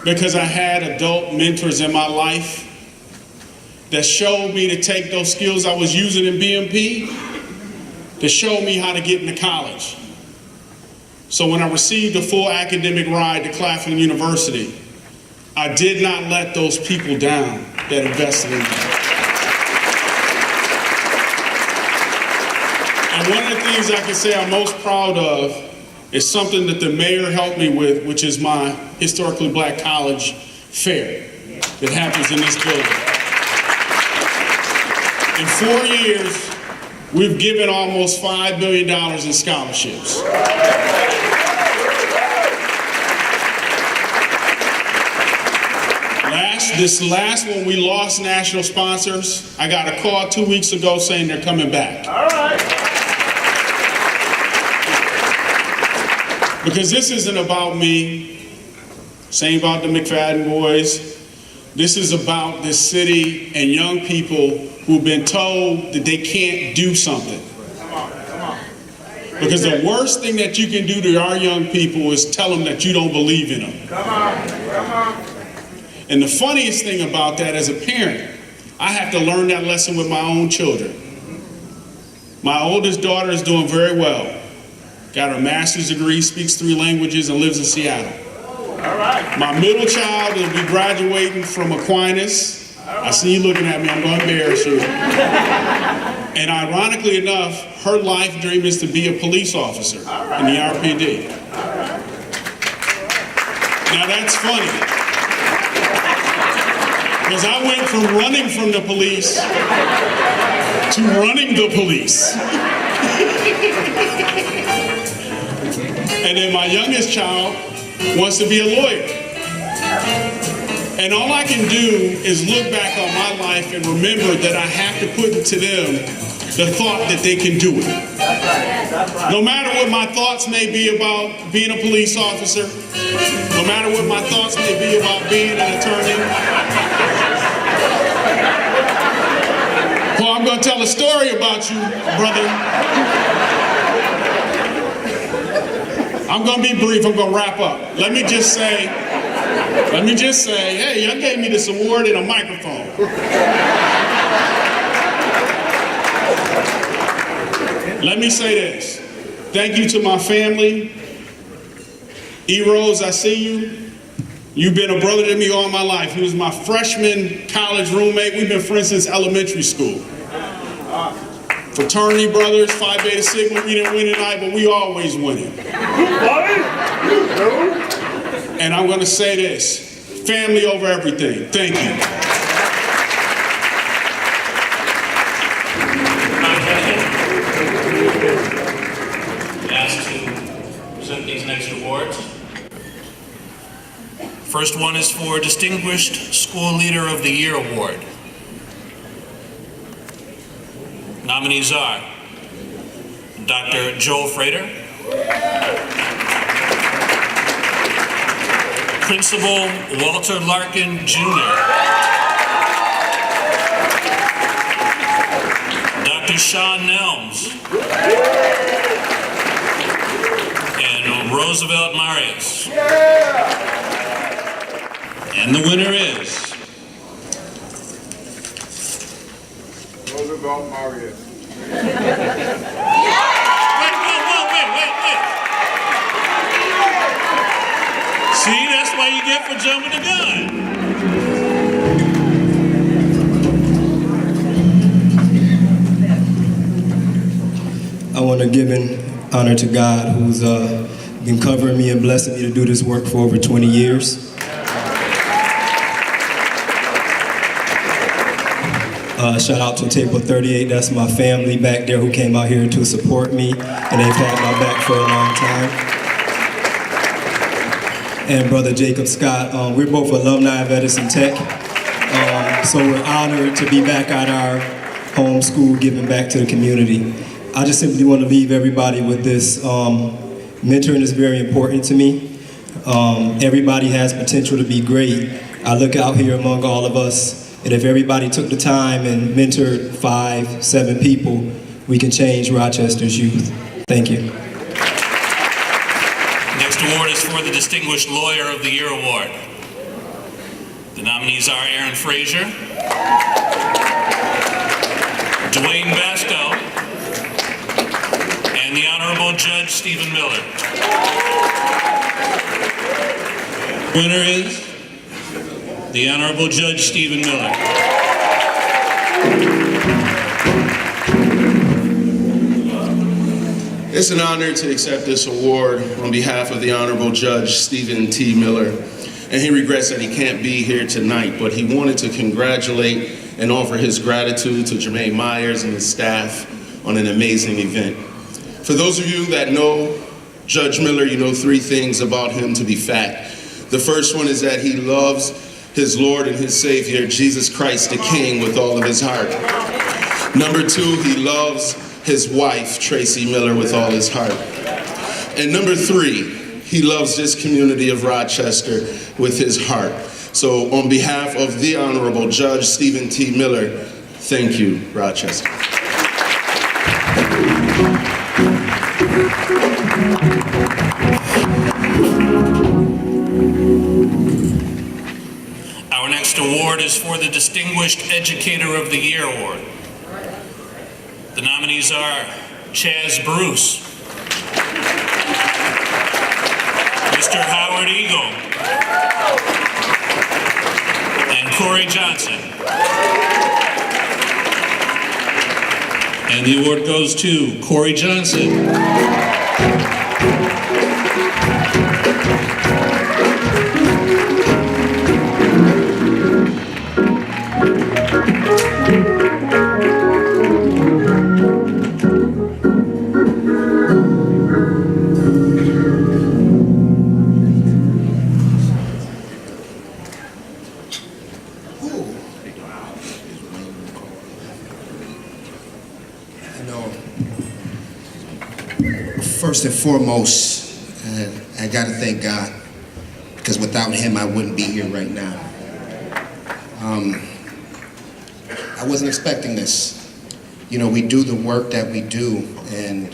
because I had adult mentors in my life that showed me to take those skills I was using in BMP to show me how to get into college. So when I received a full academic ride to Claflin University, I did not let those people down that invested in me. And one of the things I can say I'm most proud of is something that the mayor helped me with, which is my historically black college fair that happens in this building. In 4 years, we've given almost $5 billion in scholarships. This last one, we lost national sponsors. I got a call 2 weeks ago saying they're coming back. All right. Because this isn't about me, same about the McFadden boys. This is about this city and young people who've been told that they can't do something. Because the worst thing that you can do to our young people is tell them that you don't believe in them. Come on. And the funniest thing about that, as a parent, I have to learn that lesson with my own children. My oldest daughter is doing very well. Got her master's degree, speaks 3 languages, and lives in Seattle. All right. My middle child will be graduating from Aquinas. I see you looking at me, I'm going to embarrass you. And ironically enough, her life dream is to be a police officer in the RPD. Now that's funny. Because I went from running from the police to running the police. And then my youngest child wants to be a lawyer. And all I can do is look back on my life and remember that I have to put into them the thought that they can do it. No matter what my thoughts may be about being a police officer, no matter what my thoughts may be about being an attorney, well, I'm going to tell a story about you, brother. I'm going to be brief. I'm going to wrap up. Let me just say, hey, y'all gave me this award and a microphone. Let me say this. Thank you to my family. E-Rose, I see you. You've been a brother to me all my life. He was my freshman college roommate. We've been friends since elementary school. Fraternity brothers, Phi Beta Sigma. We didn't win tonight, but we always win it. And I'm going to say this. Family over everything. Thank you. Asked to present these next awards. First one is for Distinguished School Leader of the Year Award. Nominees are Dr. Joel Frater, Principal Walter Larkin Jr., Dr. Sean Nelms, and Roosevelt Marius. And the winner is Roosevelt Marius. Wait. See, that's why you get for jumping the gun. I want to give an honor to God who's been covering me and blessing me to do this work for over 20 years. Shout out to Table 38, that's my family back there who came out here to support me, and they've had my back for a long time. And Brother Jacob Scott, we're both alumni of Edison Tech, so we're honored to be back at our homeschool, giving back to the community. I just simply want to leave everybody with this. Mentoring is very important to me. Everybody has potential to be great. I look out here among all of us, and if everybody took the time and mentored 5, 7 people, we can change Rochester's youth. Thank you. Next award is for the Distinguished Lawyer of the Year Award. The nominees are Aaron Frazier, Dwayne Bastow, and the Honorable Judge Stephen Miller. Winner is the Honorable Judge Stephen Miller. It's an honor to accept this award on behalf of the Honorable Judge Stephen T. Miller. And he regrets that he can't be here tonight, but he wanted to congratulate and offer his gratitude to Jermayne Myers and his staff on an amazing event. For those of you that know Judge Miller, you know 3 things about him to be fact. The first one is that he loves his Lord and his Savior, Jesus Christ the King, with all of his heart. Number 2, he loves his wife, Tracy Miller, with all his heart. And number 3, he loves this community of Rochester with his heart. So on behalf of the Honorable Judge Stephen T. Miller, thank you, Rochester. Our next award is for the Distinguished Educator of the Year Award. The nominees are Chaz Bruce, Mr. Howard Eagle, and Corey Johnson. And the award goes to Corey Johnson. First and foremost, I got to thank God, because without him, I wouldn't be here right now. I wasn't expecting this. You know, we do the work that we do, and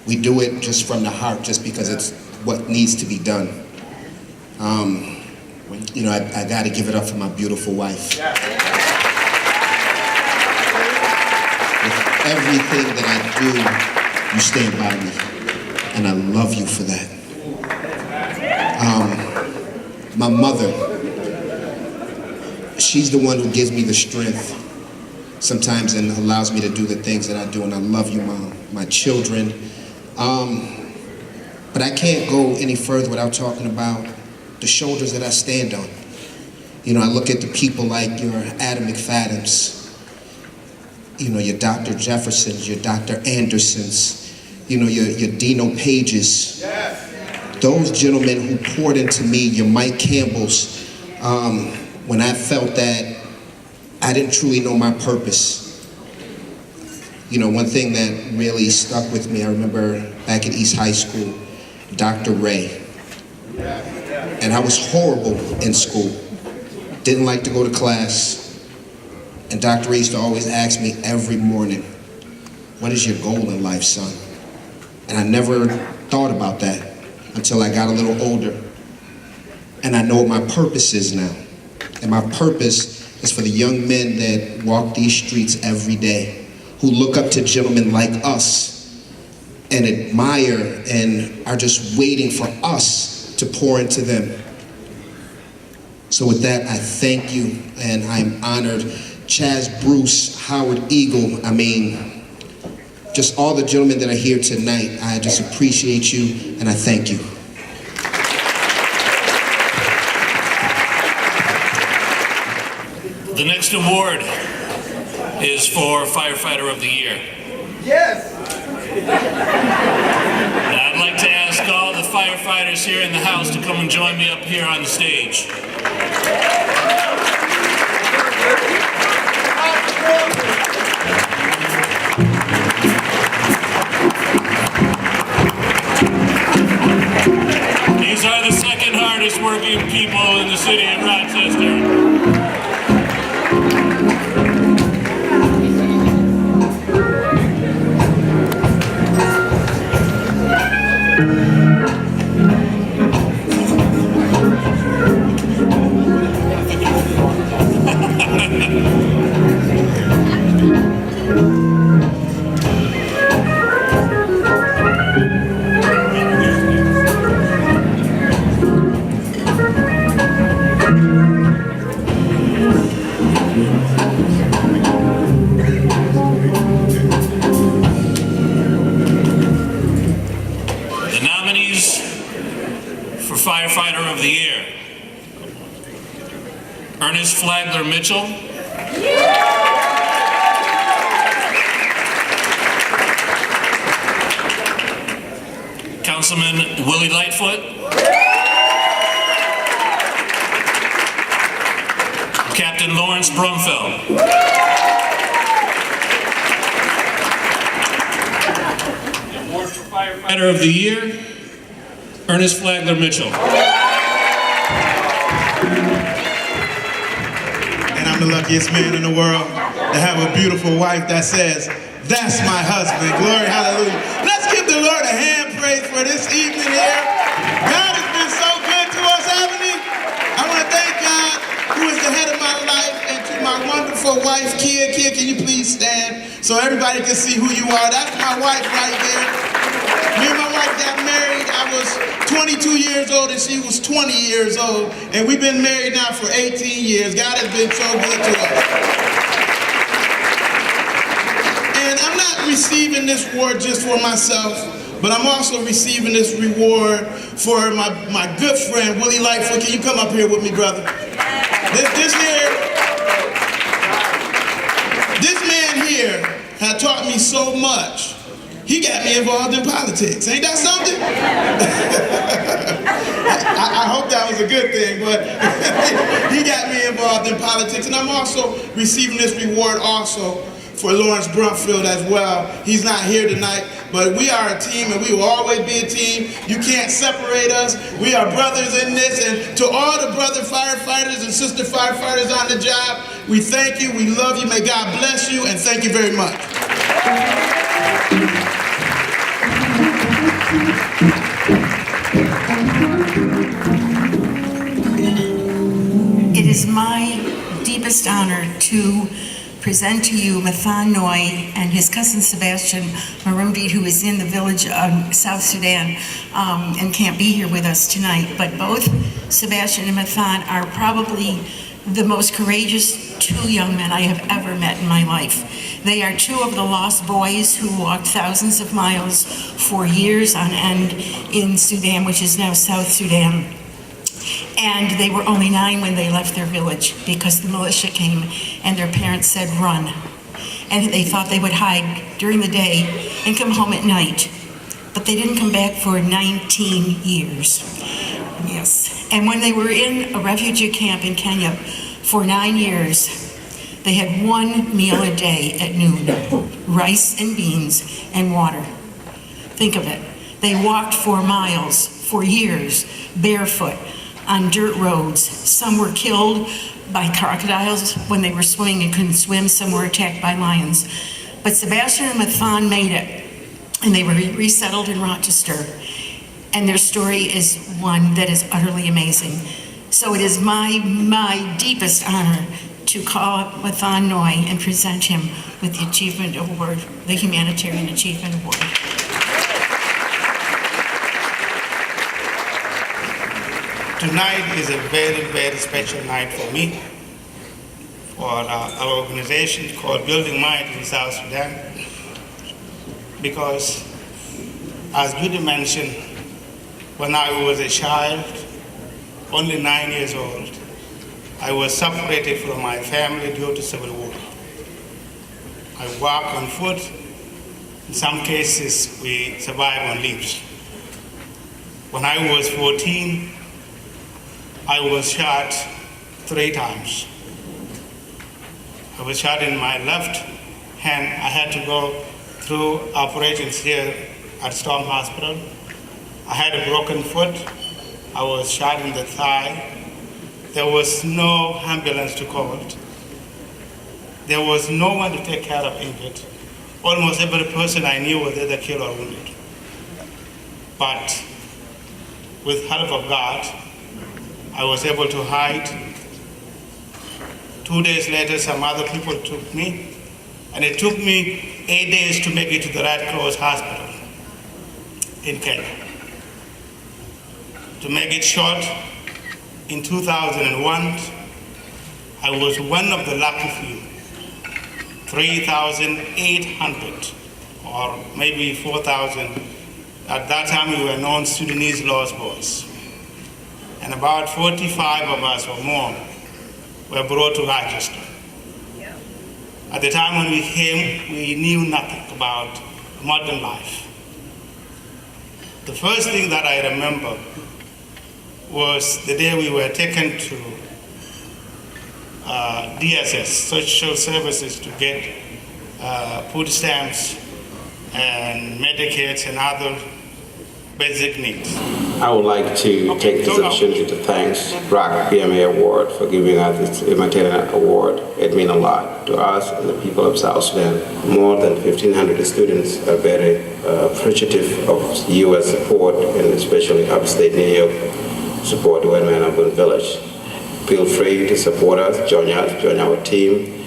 we do it just from the heart, just because it's what needs to be done. You know, I got to give it up for my beautiful wife. With everything that I do, you stand by me. And I love you for that. My mother, she's the one who gives me the strength sometimes and allows me to do the things that I do, and I love you, Mom. My children. But I can't go any further without talking about the shoulders that I stand on. You know, I look at the people like your Adam McFadden's, you know, your Dr. Jeffersons, your Dr. Andersons, you know, your Dino Pages, those gentlemen who poured into me, your Mike Campbells, when I felt that I didn't truly know my purpose. You know, one thing that really stuck with me, I remember back at East High School, Dr. Ray. And I was horrible in school, didn't like to go to class, and Dr. Ray used to always ask me every morning, what is your goal in life, son? And I never thought about that until I got a little older. And I know what my purpose is now. And my purpose is for the young men that walk these streets every day, who look up to gentlemen like us and admire and are just waiting for us to pour into them. So with that, I thank you, and I'm honored. Chaz Bruce, Howard Eagle, I mean, just all the gentlemen that are here tonight, I just appreciate you, and I thank you. The next award is for Firefighter of the Year. Yes! And I'd like to ask all the firefighters here in the house to come and join me up here on the stage. Firefighter of the Year, Ernest Flagler Mitchell. Councilman Willie Lightfoot. Captain Lawrence Brumfeld. Award for Firefighter of the Year, Ernest Flagler Mitchell. And I'm the luckiest man in the world to have a beautiful wife that says, "That's my husband." Glory, hallelujah. Let's give the Lord a hand praise for this evening here. God has been so good to us, haven't he? I want to thank God, who is the head of my life, and to my wonderful wife, Kia. Kia, can you please stand so everybody can see who you are? That's my wife right there. Me and my wife got married. I was 22 years old and she was 20 years old. And we've been married now for 18 years. God has been so good to us. And I'm not receiving this award just for myself, but I'm also receiving this reward for my good friend, Willie Lightfoot. Can you come up here with me, brother? This man here had taught me so much. He got me involved in politics. Ain't that something? I hope that was a good thing, but he got me involved in politics. And I'm also receiving this reward also for Lawrence Brumfield as well. He's not here tonight, but we are a team and we will always be a team. You can't separate us. We are brothers in this. And to all the brother firefighters and sister firefighters on the job, we thank you, we love you, may God bless you, and thank you very much. It is my deepest honor to present to you Mathan Noy and his cousin Sebastian Marundi, who is in the village of South Sudan and can't be here with us tonight. But both Sebastian and Mathan are probably the most courageous two young men I have ever met in my life. They are two of the lost boys who walked thousands of miles for years on end in Sudan, which is now South Sudan. And they were only 9 when they left their village because the militia came and their parents said run. And they thought they would hide during the day and come home at night. But they didn't come back for 19 years. Yes. And when they were in a refugee camp in Kenya for 9 years, they had 1 meal a day at noon, rice and beans and water. Think of it. They walked for miles, for years, barefoot, on dirt roads. Some were killed by crocodiles when they were swimming and couldn't swim. Some were attacked by lions. But Sebastian and Mathan made it, and they were resettled in Rochester. And their story is one that is utterly amazing. So it is my deepest honor to call Mathan Noy and present him with the Achievement Award, the Humanitarian Achievement Award. Tonight is a very, very special night for me, for our organization called Building Might in South Sudan, because as Judy mentioned, when I was a child, only 9 years old, I was separated from my family due to civil war. I walk on foot. In some cases, we survive on leaves. When I was 14, I was shot 3 times. I was shot in my left hand. I had to go through operations here at Storm Hospital. I had a broken foot. I was shot in the thigh. There was no ambulance to call. There was no one to take care of injured. Almost every person I knew was either killed or wounded. But with help of God, I was able to hide. 2 days later, some other people took me, and it took me 8 days to make it to the Red Cross Hospital in Kenya. To make it short, in 2001, I was one of the lucky few, 3,800 or maybe 4,000. At that time, we were known Sudanese lost boys. and about 45 of us or more were brought to Rochester. At the time when we came, we knew nothing about modern life. The first thing that I remember was the day we were taken to DSS, Social Services, to get food stamps and Medicaid and other basic needs. I would like to take this opportunity to thank Roc BMA Award for giving us this humanitarian award. It means a lot to us and the people of South Sudan. More than 1,500 students are very appreciative of U.S. support, and especially upstate New York support White Man Urban Village. Feel free to support us, join our team,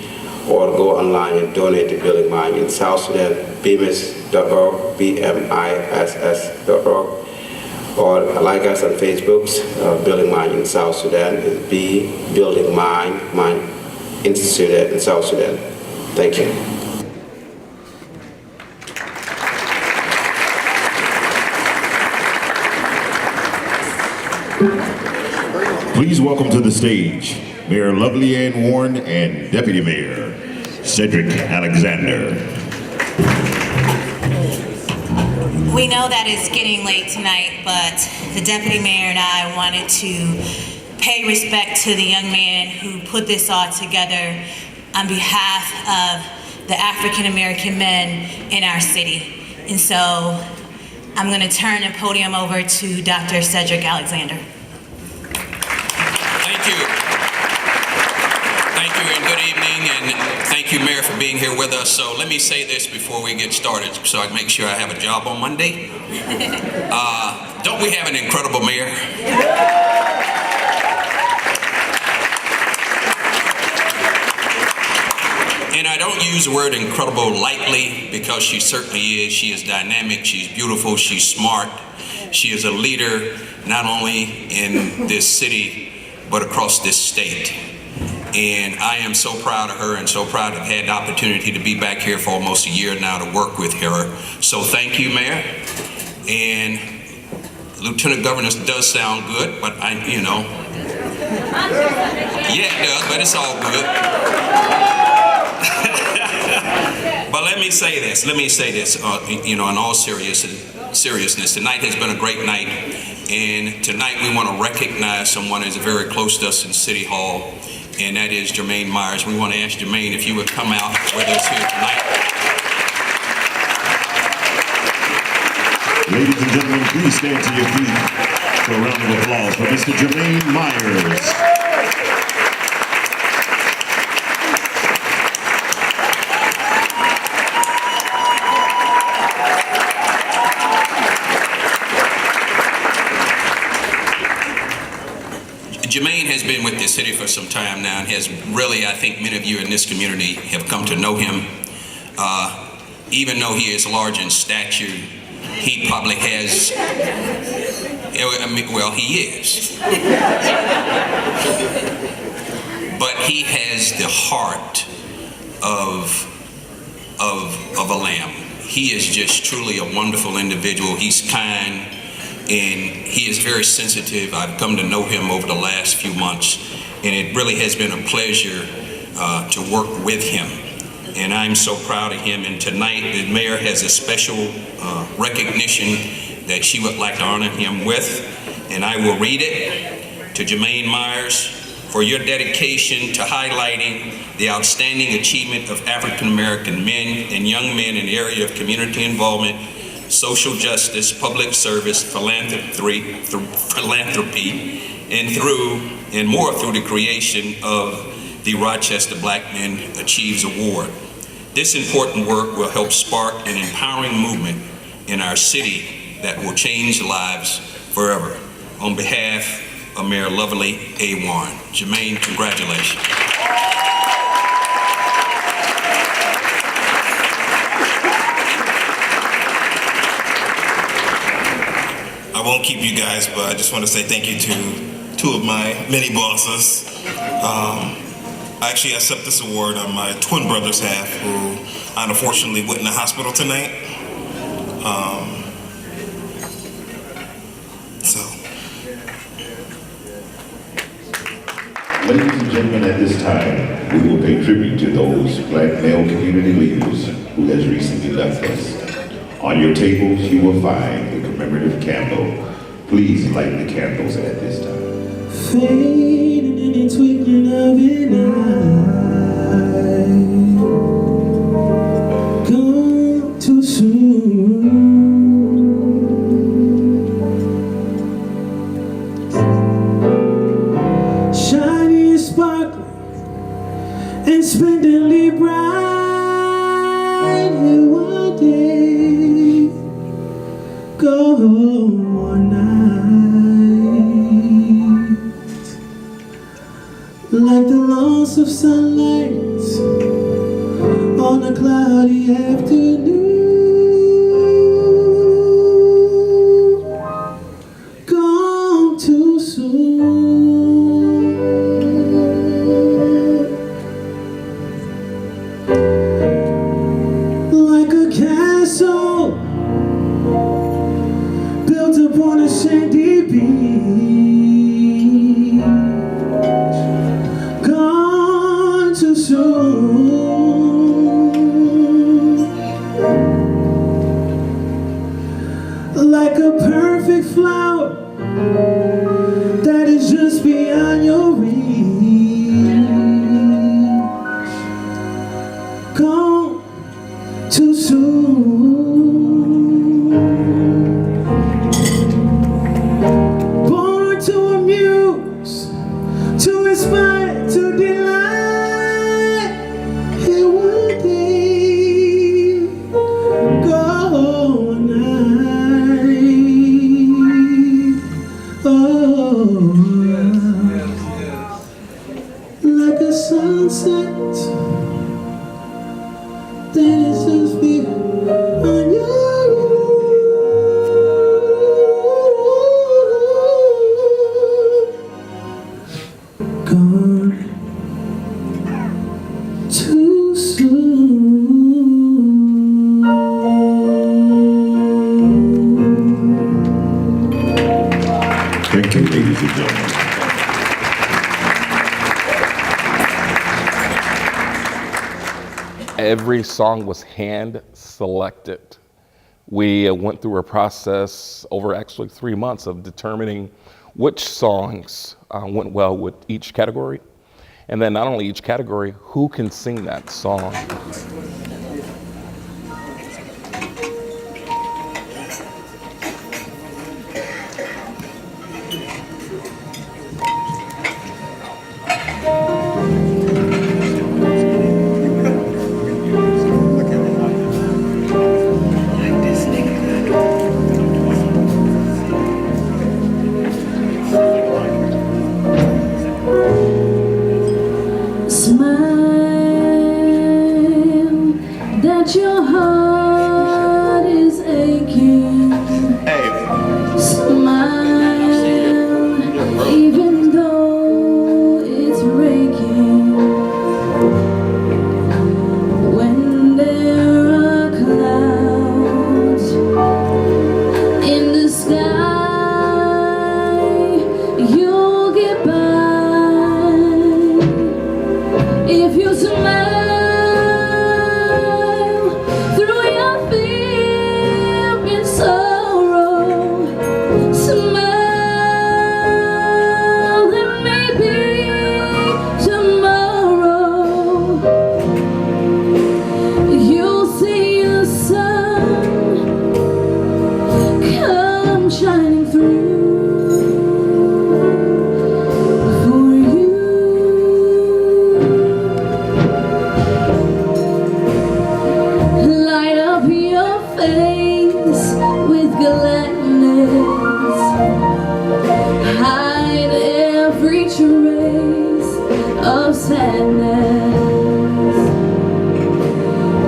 or go online and donate to Building Mind in South Sudan, BMISS.org, BMISS.org, or like us on Facebook. Building Mind in South Sudan is Building Mind Institute in South Sudan. Thank you. Please welcome to the stage Mayor Lovely Ann Warren and Deputy Mayor Cedric Alexander. We know that it's getting late tonight, but the Deputy Mayor and I wanted to pay respect to the young man who put this all together on behalf of the African American men in our city. And so I'm going to turn the podium over to Dr. Cedric Alexander. Thank you. Thank you and good evening, and thank you, Mayor, for being here with us. So let me say this before we get started so I can make sure I have a job on Monday. Don't we have an incredible mayor? And I don't use the word incredible lightly, because she certainly is. She is dynamic, she's beautiful, she's smart. She is a leader not only in this city, but across this state. And I am so proud of her and so proud to have had the opportunity to be back here for almost a year now to work with her. So thank you, Mayor. And Lieutenant Governor does sound good, but yeah, it does, but it's all good. But let me say this, in all seriousness, tonight has been a great night, and tonight we want to recognize someone who's very close to us in City Hall, and that is Jermayne Myers. We want to ask Jermayne if you would come out with us here tonight. Ladies and gentlemen, please stand to your feet for a round of applause for Mr. Jermayne Myers. Jermayne has been with this city for some time now and has really, I think many of you in this community have come to know him. Even though he is large in stature, he probably has, well, he is. But he has the heart of a lamb. He is just truly a wonderful individual. He's kind, and he is very sensitive. I've come to know him over the last few months, and it really has been a pleasure to work with him. And I'm so proud of him. And tonight, the mayor has a special recognition that she would like to honor him with. And I will read it. To Jermayne Myers, for your dedication to highlighting the outstanding achievement of African American men and young men in the area of community involvement, social justice, public service, philanthropy, and more through the creation of the Rochester Black Men Achieve Award. This important work will help spark an empowering movement in our city that will change lives forever. On behalf of Mayor Lovely A. Warren, Jermayne, congratulations. I won't keep you guys, but I just want to say thank you to two of my many bosses. I actually accept this award on my twin brother's half, who unfortunately went in the hospital tonight. Ladies and gentlemen, at this time, we will pay tribute to those black male community leaders who has recently left us. On your tables, you will find a commemorative candle. Please light the candles at this time. Fading in the twinkling of an eye, gone too soon. Shiny and sparkling and splendidly bright, and one day gone night, like the loss of sunlight on a cloudy afternoon, gone too soon. Like a castle built upon a sandy beach, gone too soon. Like a perfect flower that is just beyond your reach, gone too soon. Born to amuse, to inspire, to delight, and one day go night. Oh, like a sunset that is just beyond your gone too soon. Thank you, ladies and gentlemen. Every song was hand selected. We went through a process over actually 3 months of determining which songs went well with each category. And then not only each category, who can sing that song. Smile that your heart is aching. Smile even though it's breaking. When there are clouds in the sky, you'll get by if you smile through your fear and sorrow. Smile, there may be tomorrow. You'll see the sun come shining through for you. Light up your face with gladness. Hide every trace of sadness.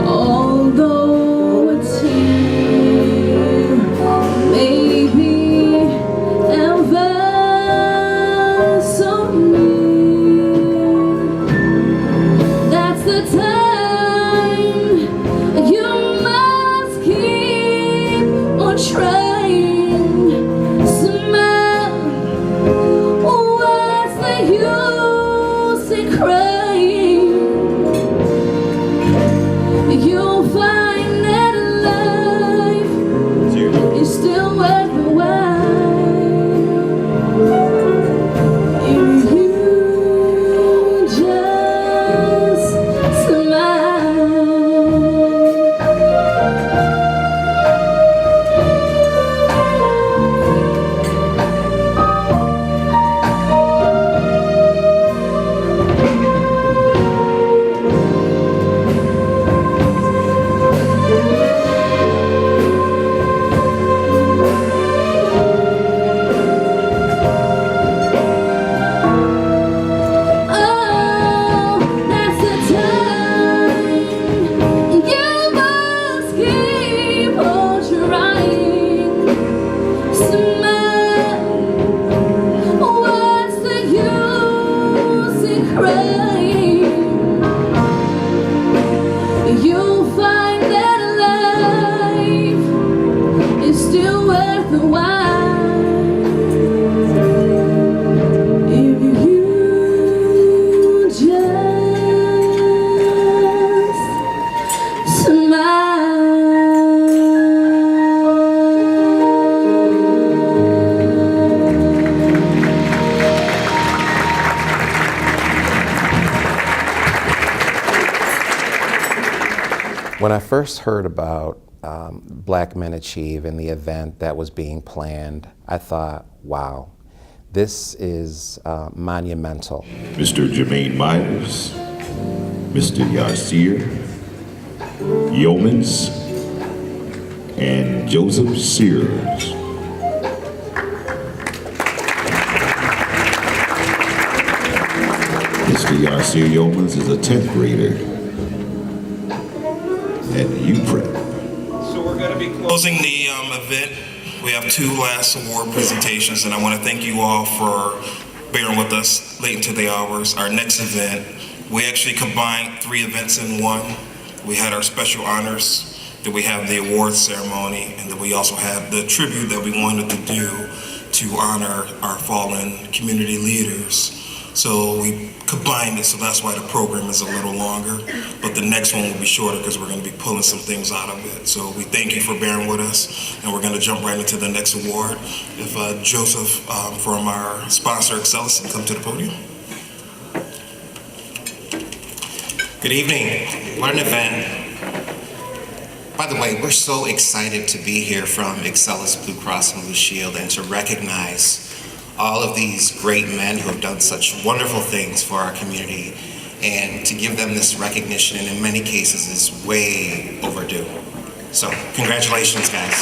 Although a tear may be ever so near, that's the time you must keep on trying. Smile, what's the use? crying, you'll find that life is still worth the while if you just smile. You'll find that life is still worth the while if you just smile. When I first heard about Black Men Achieve and the event that was being planned, I thought, wow, this is monumental. Mr. Jermayne Myers, Mr. Yasir Yeomans, and Joseph Sears. Mr. Yasir Yeomans is a 10th grader at UPrep. So we're going to be closing the event. We have two last award presentations, and I want to thank you all for bearing with us late into the hours. Our next event, we actually combined 3 events in one. We had our special honors, then we have the awards ceremony, and then we also have the tribute that we wanted to do to honor our fallen community leaders. So we combined it, so that's why the program is a little longer. But the next one will be shorter because we're going to be pulling some things out of it. So we thank you for bearing with us, and we're going to jump right into the next award. If Joseph from our sponsor, Excellus, can come to the podium. Good evening. What an event. By the way, we're so excited to be here from Excellus Blue Cross and Blue Shield and to recognize all of these great men who have done such wonderful things for our community, and to give them this recognition, and in many cases is way overdue. So congratulations, guys.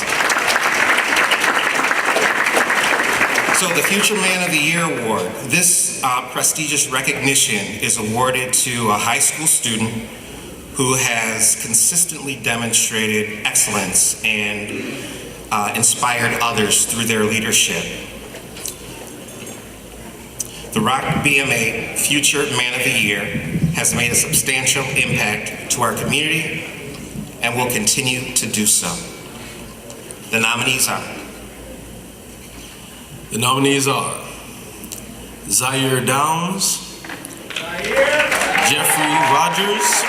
So the Future Man of the Year Award, this prestigious recognition is awarded to a high school student who has consistently demonstrated excellence and inspired others through their leadership. The Roc BMA Future Man of the Year has made a substantial impact to our community and will continue to do so. The nominees are Zaire Downs, Jeffrey Rogers,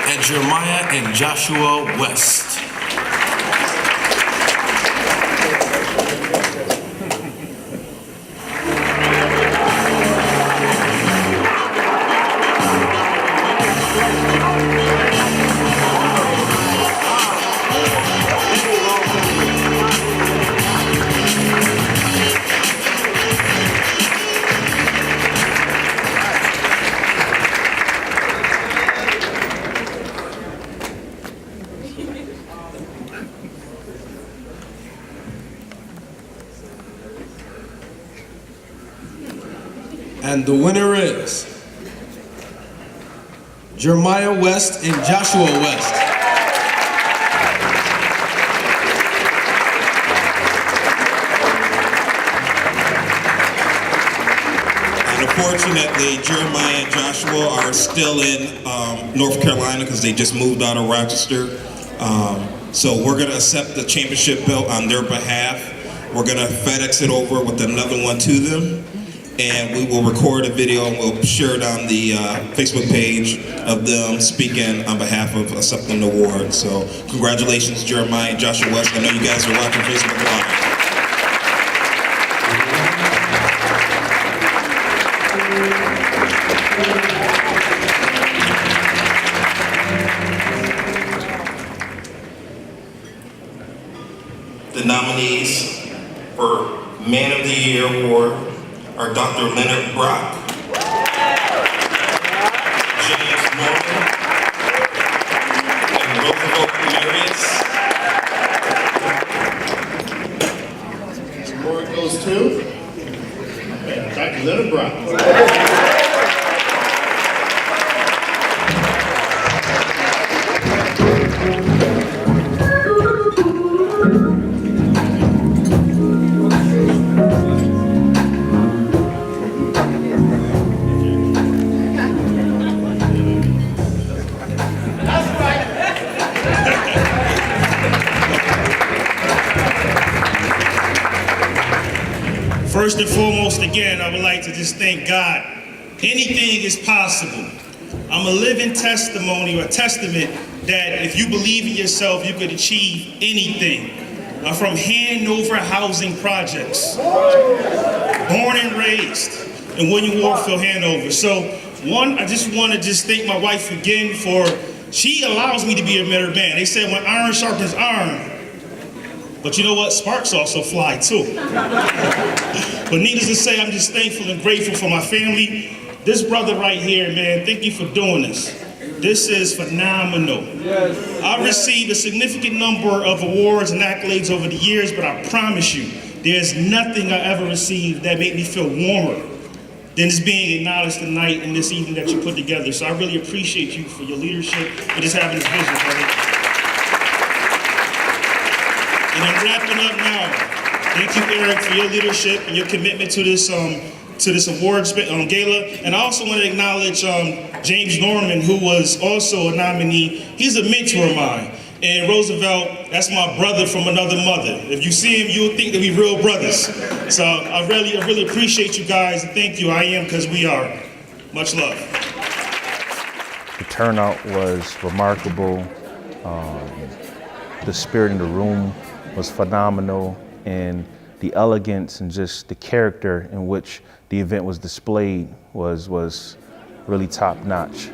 and Jermayne and Joshua West. And the winner is Jermayne West and Joshua West. And unfortunately, Jermayne and Joshua are still in North Carolina because they just moved out of Rochester. So we're going to accept the championship belt on their behalf. We're going to FedEx it over with another one to them. and we will record a video and we'll share it on the Facebook page of them speaking on behalf of accepting the award. So congratulations, Jermayne and Joshua West. I know you guys are watching Facebook Live. The nominees for Man of the Year Award are Dr. Leonard Brock, James Norman, and Roosevelt Marius. The award goes to Dr. Leonard Brock. First and foremost, again, I would like to just thank God. Anything is possible. I'm a living testimony or testament that if you believe in yourself, you could achieve anything. I'm from Hanover Housing Projects, born and raised in William Warfield, Hanover. So one, I just want to thank my wife again for, she allows me to be a better man. They said when iron sharpens iron, but you know what? Sparks also fly too. But needless to say, I'm just thankful and grateful for my family. This brother right here, man, thank you for doing this. This is phenomenal. Yes. I've received a significant number of awards and accolades over the years, but I promise you, there's nothing I ever received that made me feel warmer than just being acknowledged tonight and this evening that you put together. So I really appreciate you for your leadership and just having this vision, brother. And I'm wrapping up now. Thank you, Eric, for your leadership and your commitment to this awards gala. And I also want to acknowledge James Norman, who was also a nominee. He's a mentor of mine. And Roosevelt, that's my brother from another mother. If you see him, you'll think that we real brothers. So I really appreciate you guys. And thank you. I am because we are. Much love. The turnout was remarkable. The spirit in the room was phenomenal, and the elegance and just the character in which the event was displayed was really top-notch.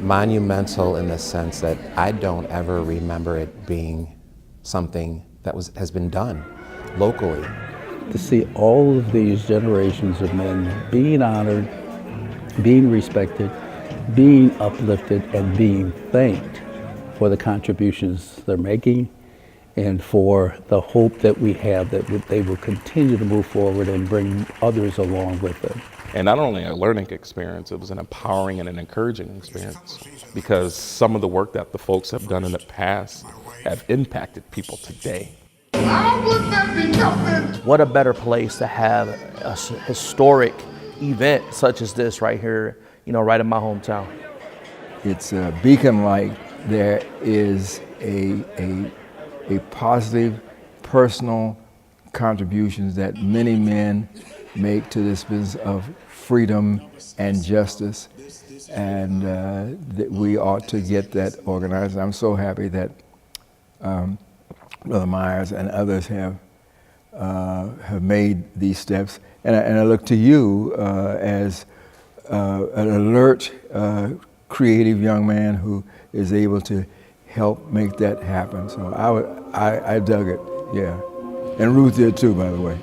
Monumental in the sense that I don't ever remember it being something that has been done locally. To see all of these generations of men being honored, being respected, being uplifted, and being thanked for the contributions they're making, and for the hope that we have that they will continue to move forward and bring others along with them. And not only a learning experience, it was an empowering and an encouraging experience, because some of the work that the folks have done in the past have impacted people today. What a better place to have a historic event such as this right here, right in my hometown. It's a beacon light. There is a positive personal contributions that many men make to this business of freedom and justice, and that we ought to get that organized. I'm so happy that Brother Myers and others have made these steps, and I look to you as an alert, creative young man who is able to help make that happen. So I dug it, yeah. And Ruth did too, by the way.